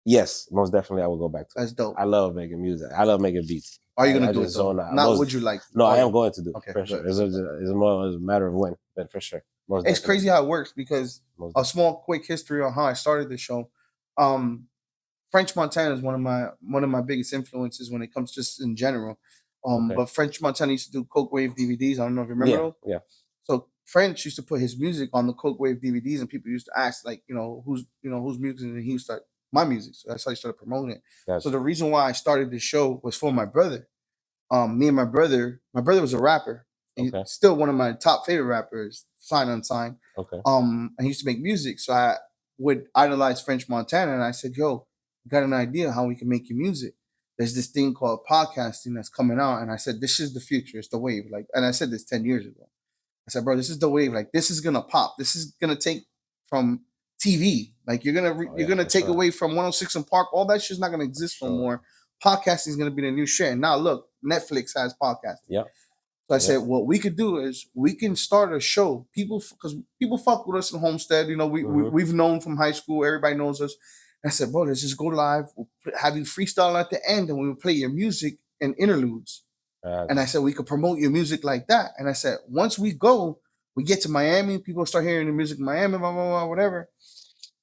yes, most definitely, I will go back to. That's dope. I love making music. I love making beats. Are you gonna do it though? Not would you like? No, I am going to do it for sure. It's a matter of when, but for sure. It's crazy how it works because a small, quick history on how I started the show. French Montana is one of my biggest influences when it comes just in general. But French Montana used to do Coke Wave DVDs. I don't know if you remember those. Yeah. So French used to put his music on the Coke Wave DVDs, and people used to ask, like, who's music, and he would start my music. So that's how he started promoting it. So the reason why I started this show was for my brother. Me and my brother was a rapper. He's still one of my top favorite rappers, signed unsigned. And he used to make music. So I would idolize French Montana, and I said, yo, I got an idea how we can make your music. There's this thing called podcasting that's coming out. And I said, this is the future. It's the wave. And I said this 10 years ago. I said, bro, this is the wave. Like, this is going to pop. This is going to take from TV. Like, you're going to take away from 106 and Park. All that shit's not going to exist no more. Podcasting is going to be the new shit. And now look, Netflix has podcasting. Yeah. So I said, what we could do is we can start a show. Because people fuck with us in Homestead. We've known from high school. Everybody knows us. And I said, bro, let's just go live. We'll have you freestyle at the end, and we will play your music and interludes. And I said, we could promote your music like that. And I said, once we get to Miami, people start hearing the music in Miami, blah, blah, blah, whatever.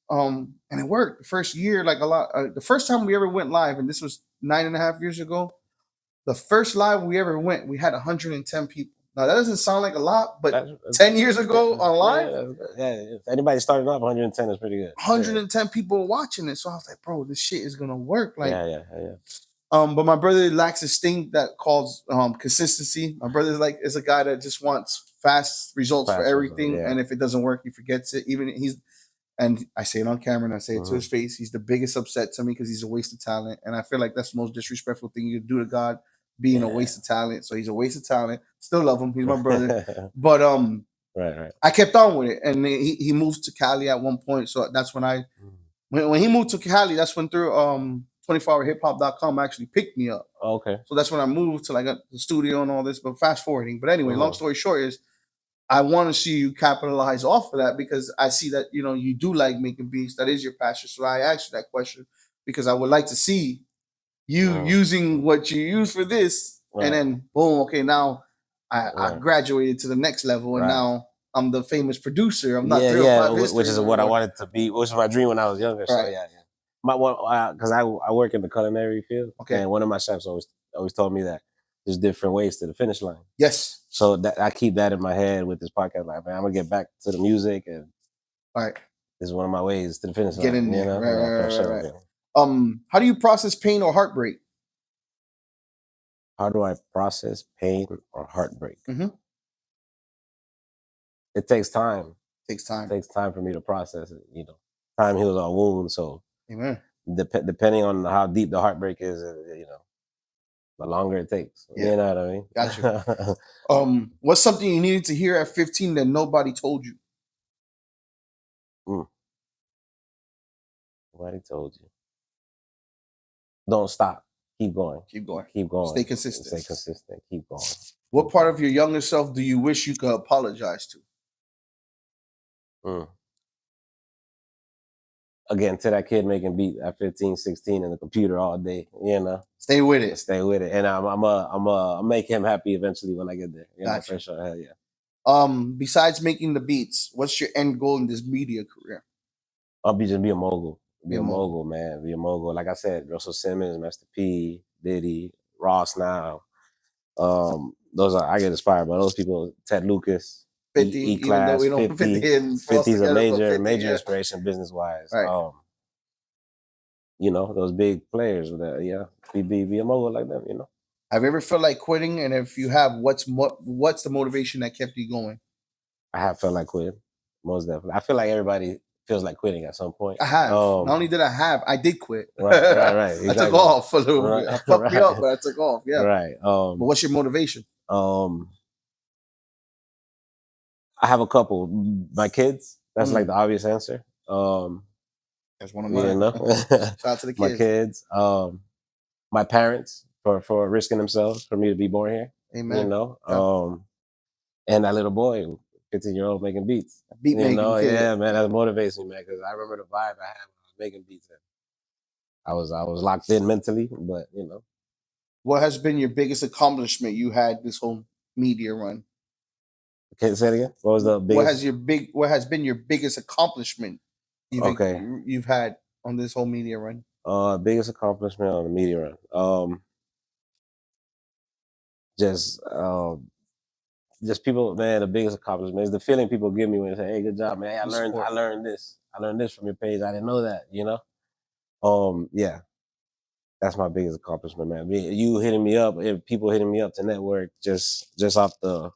And it worked. The first year, the first time we ever went live, and this was 9.5 years ago, the first live we ever went, we had 110 people. Now, that doesn't sound like a lot, but 10 years ago on live? Yeah, if anybody started off 110 is pretty good. 110 people watching it. So I was like, bro, this shit is going to work. Yeah. But my brother lacks this thing that calls consistency. My brother is a guy that just wants fast results for everything. Yeah. And if it doesn't work, he forgets it. And I say it on camera and I say it to his face. He's the biggest upset to me because he's a waste of talent. And I feel like that's the most disrespectful thing you could do to God, being a waste of talent. So he's a waste of talent. Still love him. He's my brother. But Right. I kept on with it, and he moved to Cali at one point. So that's when when he moved to Cali, that's when through 24hourhiphop.com actually picked me up. Okay. So that's when I moved to like the studio and all this. But fast forwarding. But anyway, long story short is I want to see you capitalize off of that because I see that you do like making beats. That is your passion. So I asked you that question because I would like to see you using what you use for this, and then boom, okay, now I graduated to the next level, and now I'm the famous producer. I'm not which is what I wanted to be, which was my dream when I was younger. So yeah. My one, because I work in the culinary field, and one of my chefs always told me that there's different ways to the finish line. Yes. So that I keep that in my head with this podcast. Like, man, I'm gonna get back to the music, and this is one of my ways to the finish line. Get in there, right. How do you process pain or heartbreak? How do I process pain or heartbreak? Mm-hmm. It takes time. It takes time for me to process it. Time heals all wounds. So, amen. Depending on how deep the heartbreak is, the longer it takes. Yeah. You know what I mean? Gotcha. What's something you needed to hear at 15 that nobody told you? Nobody told you. Don't stop. Keep going. Keep going. Stay consistent. Keep going. What part of your younger self do you wish you could apologize to? Again, to that kid making beat at 15, 16 in the computer all day, Stay with it. And I'm make him happy eventually when I get there. Gotcha. For sure. Hell yeah. Besides making the beats, what's your end goal in this media career? I'll just be a mogul. Be a mogul, man. Be a mogul. Like I said, Russell Simmons, Master P, Litty, Ross now. I get inspired by those people. Ted Lucas, 50, E-Class, even though we don't 50, 50 is a major inspiration business wise. Right. Those big players. Be a mogul like them. Have you ever felt like quitting? And if you have, what's the motivation that kept you going? I have felt like quitting, most definitely. I feel like everybody feels like quitting at some point. I have. Not only did I did quit. Right. Exactly. I took off a little bit. I fucked me up, but I took off. Yeah. Right. But what's your motivation? I have a couple. My kids. That's like the obvious answer. That's one of mine. Shout out to the kids. My kids. My parents for risking themselves for me to be born here. Amen. And that little boy, 15-year-old making beats. Making kid. Yeah, man, that motivates me, man, because I remember the vibe I had when I was making beats. I was locked in mentally, but What has been your biggest accomplishment you had this whole media run? Okay, say it again. What was the biggest? What has been your biggest accomplishment you've had on this whole media run? Biggest accomplishment on the media run. Just people, man. The biggest accomplishment is the feeling people give me when they say, "Hey, good job, man. Hey, I learned this. I learned this from your page. I didn't know that." Yeah. That's my biggest accomplishment, man. You hitting me up, people hitting me up to network just off the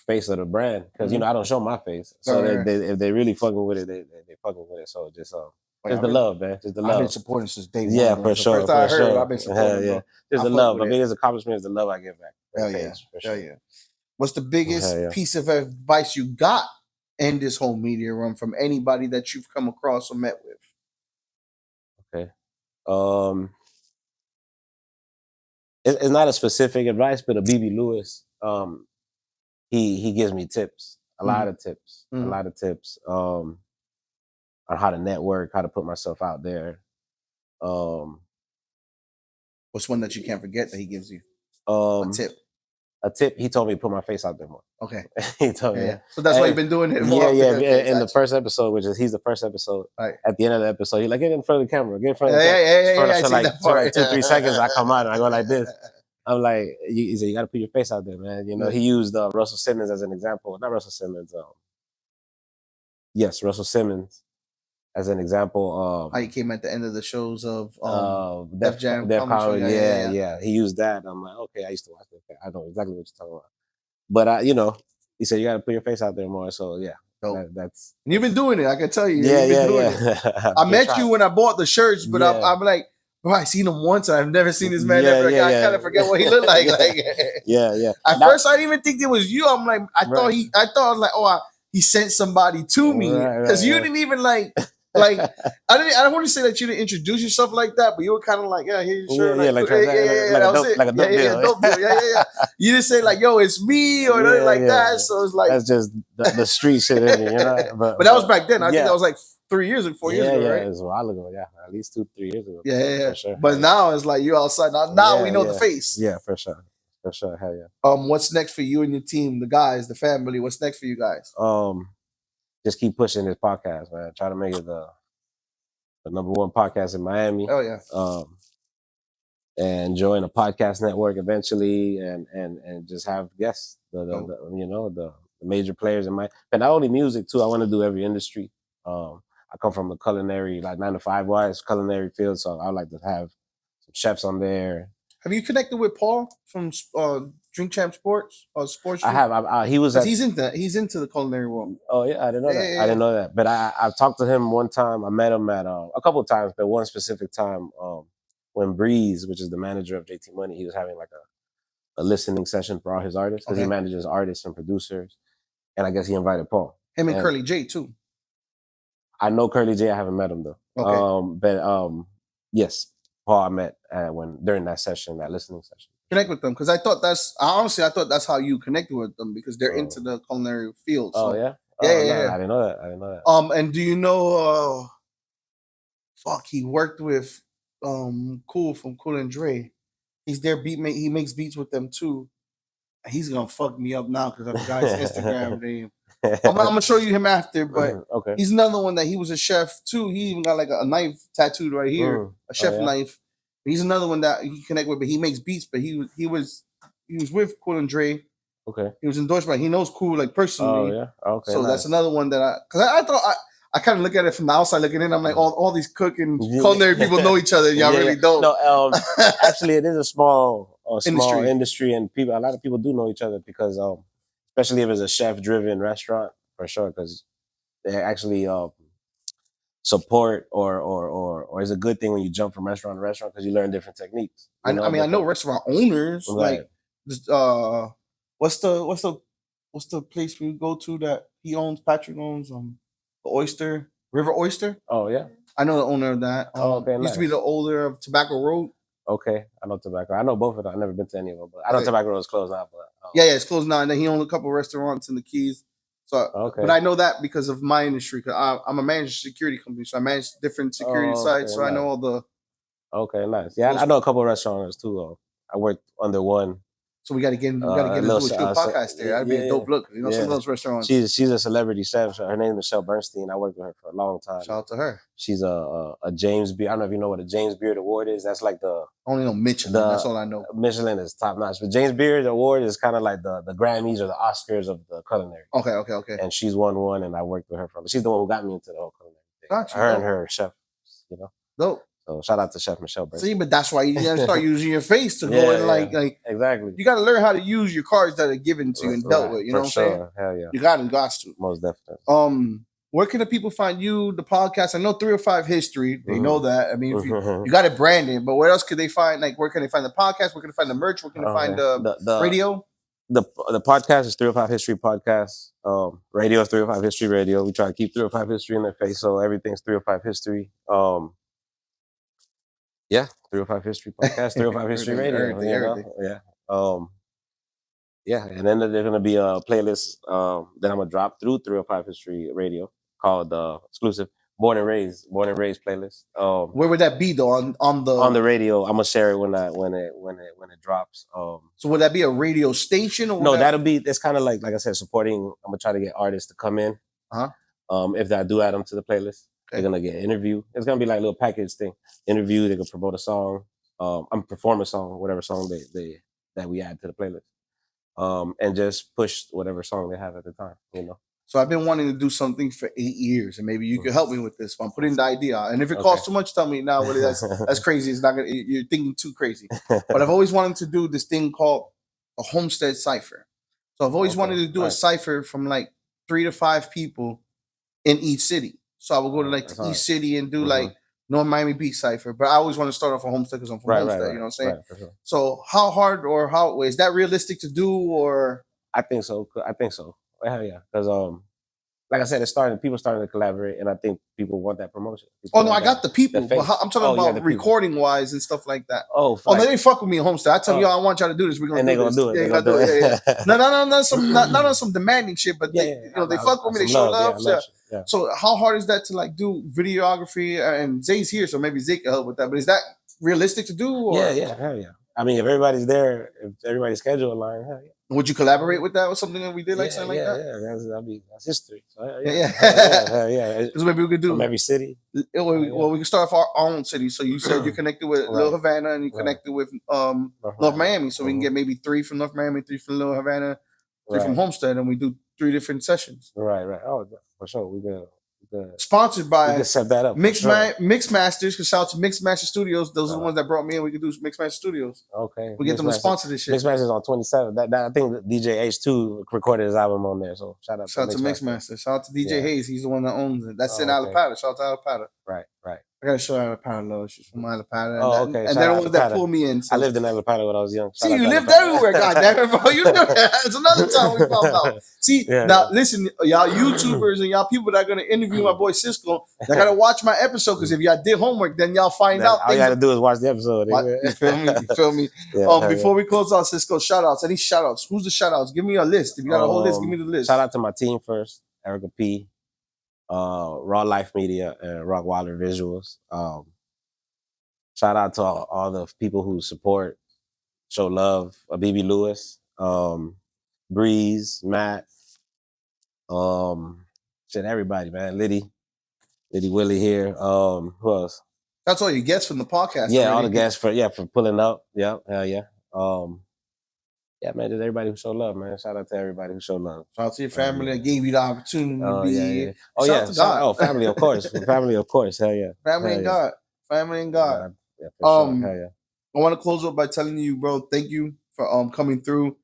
face of the brand, because I don't show my face, so if they really fucking with it, they fucking with it. So just the love, man. Just the love. I've been supporting since day one. Yeah, for sure. First I heard, I've been supporting. Yeah. Just the love. My biggest accomplishment is the love I give back. Hell yeah. What's the biggest piece of advice you got in this whole media run from anybody that you've come across or met with? Okay. It's not a specific advice, but a BB Lewis. He gives me tips, a lot of tips on how to network, how to put myself out there. What's one that you can't forget that he gives you? A tip. He told me to put my face out there more. Okay. He told me. So that's why you've been doing it more. In the first episode, he's the first episode. Right. At the end of the episode, he's like, get in front of the camera. Get in front of the camera. For like 2-3 seconds, I come out and I go like this. I'm like, he said, you got to put your face out there, man. He used Russell Simmons as an example. Not Russell Simmons. Yes, Russell Simmons as an example. How he came at the end of the shows of Def Jam. Yeah. He used that. I'm like, okay, I used to watch that. I know exactly what you're talking about. But he said you got to put your face out there more. So yeah, that's. And you've been doing it. I can tell you. Yeah. I met you when I bought the shirts, but I'm like, bro, I seen him once. I've never seen this man Yeah, ever again. yeah, I kind yeah. of forget what he looked like. Yeah. Like, Yeah. at That- first, I didn't even think it was you. I'm like, I thought I was like, oh, he sent somebody to me because you didn't even like. I don't want to say that you didn't introduce yourself like that, but you were kind of like, yeah, here's your shirt, like that was it. Like a dope deal. Dope deal. Yeah. You didn't say like, yo, it's me or nothing like that. So it's like that's just the street shit in me, you know. But that was back then. I think that was like 3 years or 4 years ago, right? Yeah, it was a while ago. Yeah, at least 2-3 years ago. Yeah. For sure. But now it's like you outside. Now we know the face. Yeah, for sure. Hell yeah. What's next for you and your team, the guys, the family? What's next for you guys? Just keep pushing this podcast, man. Try to make it the #1 podcast in Miami. Oh yeah. And join a podcast network eventually, and just have guests, the major players in my, and not only music too. I want to do every industry. I come from a culinary, like 9-to-5 wise culinary field, so I would like to have some chefs on there. Have you connected with Paul from Drink Champ Sports or Sports? I have. He was. He's into the culinary world. Oh yeah, I didn't know that. I didn't know that. But I talked to him one time. I met him at a couple of times, but one specific time when Breeze, which is the manager of JT Money, he was having like a listening session for all his artists because he manages artists and producers, and I guess he invited Paul. Him and Curly J too. I know Curly J. I haven't met him though. Okay. But yes, Paul I met during that session, that listening session. Connect with them because I thought that's how you connected with them because they're into the culinary field. So. Oh yeah. Yeah. I didn't know that. And do you know? He worked with Cool from Cool and Dre. He's their beatmate. He makes beats with them too. He's gonna fuck me up now because I forgot his Instagram name. I'm gonna show you him after, but okay. He's another one that he was a chef too. He even got like a knife tattooed right here, a chef knife. He's another one that you connect with, but he makes beats. But he was with Cool and Dre. Okay. He was endorsed by. He knows Cool like personally. Oh yeah. Okay. So that's another one that I thought I kind of look at it from the outside looking in. I'm like, all these cooking culinary people know each other. Y'all really don't. No, actually, it is a small industry, and a lot of people do know each other because, especially if it's a chef-driven restaurant, for sure, because they actually support or is a good thing when you jump from restaurant to restaurant because you learn different techniques. I know restaurant owners like what's the place we go to that Patrick owns the River Oyster. Oh yeah, I know the owner of that. Used to be the owner of Tobacco Road. Okay, I know Tobacco. I know both of them. I've never been to any of them, but I know Tobacco Road is closed now. But it's closed now. And then he owns a couple of restaurants in the Keys. So, but I know that because of my industry. Cause I'm a manager security company, so I manage different security sites. So I know all the. Okay, nice. Yeah, I know a couple of restaurants too. I worked under one. So we got to get into a podcast there. That'd be a dope look. Some of those restaurants. She's a celebrity chef. Her name is Michelle Bernstein. I worked with her for a long time. Shout out to her. She's a James Beard. I don't know if you know what a James Beard Award is. That's like I only know Michelin. That's all I know. Michelin is top notch, but James Beard Award is kind of like the Grammys or the Oscars of the culinary. Okay. And she's won one, and I worked with her she's the one who got me into the whole culinary thing. Gotcha. Her and her chef, Dope. So shout out to Chef Michelle Bernstein. See, but that's why you gotta start using your face to go and like exactly. You gotta learn how to use your cards that are given to you and dealt with. You know what I'm saying? Hell yeah. You got to. Most definitely. Where can the people find you? The podcast. I know 305 History. They know that. I mean, if you got it branded, but where else could they find? Like, where can they find the podcast? Where can they find the merch? Where can they find the radio? The podcast is 305 History Podcast. Radio is 305 History Radio. We try to keep 305 History in their face, so everything's 305 History. 305 History Podcast, 305 History Radio. Everything. And then there's gonna be a playlist that I'm gonna drop through 305 History Radio called exclusive Born and Raised playlist. Where would that be though? On the radio. I'm gonna share it when it drops. So would that be a radio station or no? That'll be. It's kind of like I said, supporting. I'm gonna try to get artists to come in. If I do add them to the playlist. They're gonna get an interview. It's gonna be like a little package thing. Interview. They can promote a song. Perform a song, whatever song that we add to the playlist. And just push whatever song they have at the time. So I've been wanting to do something for 8 years, and maybe you could help me with this. I'm putting the idea out. And if it costs too much, tell me now. Willie, that's crazy. It's not gonna. You're thinking too crazy. But I've always wanted to do this thing called a Homestead Cipher. So I've always wanted to do a cipher from like 3 to 5 people in each city. So I would go to like the East City and do like North Miami Beach Cypher. But I always want to start off on Homestead because I'm from Homestead. You know what I'm saying? Right, for sure. So how hard or how is that realistic to do? Or I think so. Hell yeah, because like I said, people starting to collaborate, and I think people want that promotion. oh no, I got the people, but face. I'm talking about recording wise and stuff like that. Oh, like, no, they fuck with me in Homestead. I tell you, I want y'all to do this. We're gonna do this. Do it. Yeah, gonna do it. Yeah. not on some demanding shit, but they fuck with me. They show love. Yeah. So how hard is that to like do videography? And Zay's here, so maybe Zay can help with that. But is that realistic to do? Or? Yeah, hell yeah. I mean, if everybody's there, if everybody's schedule aligned, hell yeah. Would you collaborate with that or something that we did something like that? Yeah, that's history. So, yeah. Because maybe we could do from every city. Well, we can start off our own city. So you said you're connected with Little Havana and you connected with North Miami. So we can get maybe 3 from North Miami, 3 from Little Havana, 3 from Homestead, and we do 3 different sessions. Right. Oh, for sure. We could. Sponsored by we can set that up. Mix Masters. Because shout out to Mix Master Studios. Those are the ones that brought me in. We could do Mix Master Studios. Okay. We get them to sponsor this shit. Mix Masters on 27. That I think DJ H2 recorded his album on there. So shout out to Mix Master. Shout out to DJ Hayes. He's the one that owns it. That's in Alapata. Shout out to Alapata. Right. I gotta show Alapata love. She's from Alapata. Okay. And they're the ones that pulled me in. So. I lived in Alapata when I was young. See, you lived everywhere, goddamn it, bro. You know, it's another time we found out. See, now listen, y'all YouTubers and y'all people that are gonna interview my boy Cisco, they gotta watch my episode because if y'all did homework, then y'all find out. All you gotta do is watch the episode. You feel me? Before we close out, Cisco, shout outs. Any shout outs? Who's the shout outs? Give me a list. If you got a whole list, give me the list. Shout out to my team first, Erica P, Raw Life Media, and Rock Wilder Visuals. Shout out to all the people who support, show love. BB Lewis, Breeze, Matt, everybody, man. Litty, Willie here. Who else? That's all your guests from the podcast. Yeah, already. All the guests for pulling up. Yeah, hell yeah. Yeah, man, there's everybody who showed love, man. Shout out to everybody who showed love. Shout out to your family that gave you the opportunity to be here. Oh, shout out to God. Family, of course. Family, of course. Hell yeah. Family and God. Yeah, for sure. Hell yeah. I want to close up by telling you, bro, thank you for coming through.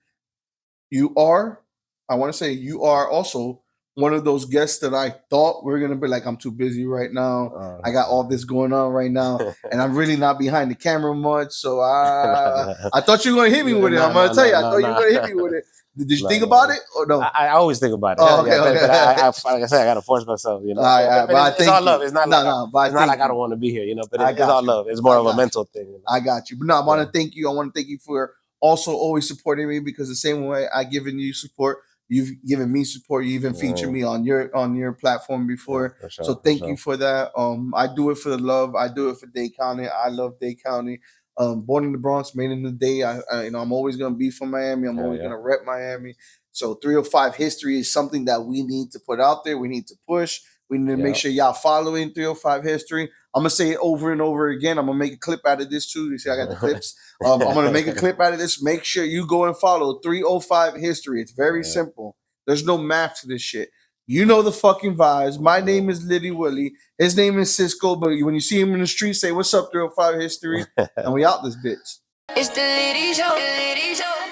You are also one of those guests that I thought we were going to be like, I'm too busy right now. I got all this going on right now. And I'm really not behind the camera much. So I thought you were going to hit me with it. I'm going to tell you. I thought you were going to hit me with it. Did you think about it or no? I always think about it. Oh, okay, okay. But like I said, I got to force myself, you know. But it's all love. It's not it's not like I don't want to be here, you know, but it's all love. It's more of a mental thing. You know? I got you. But no, I want to thank you. I want to thank you for also always supporting me because the same way I've given you support, you've given me support. You even featured me on your platform before. Yeah, sure, so thank you for that. I do it for the love. I do it for Dade County. I love Dade County. Born in the Bronx, made in the day. I'm always gonna be from Miami. I'm always gonna rep Miami. So 305 history is something that we need to put out there. We need to push. We need to make sure y'all following 305 history. I'm gonna say it over and over again. I'm gonna make a clip out of this too. You see, I got the clips. I'm gonna make a clip out of this. Make sure you go and follow 305 history. It's very simple. There's no math to this shit. You know the fucking vibes. My name is Litty Willie. His name is Cisco. But when you see him in the street, say, "What's up, 305 history?" And we out this bitch. It's the Litty Show.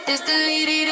It's the Litty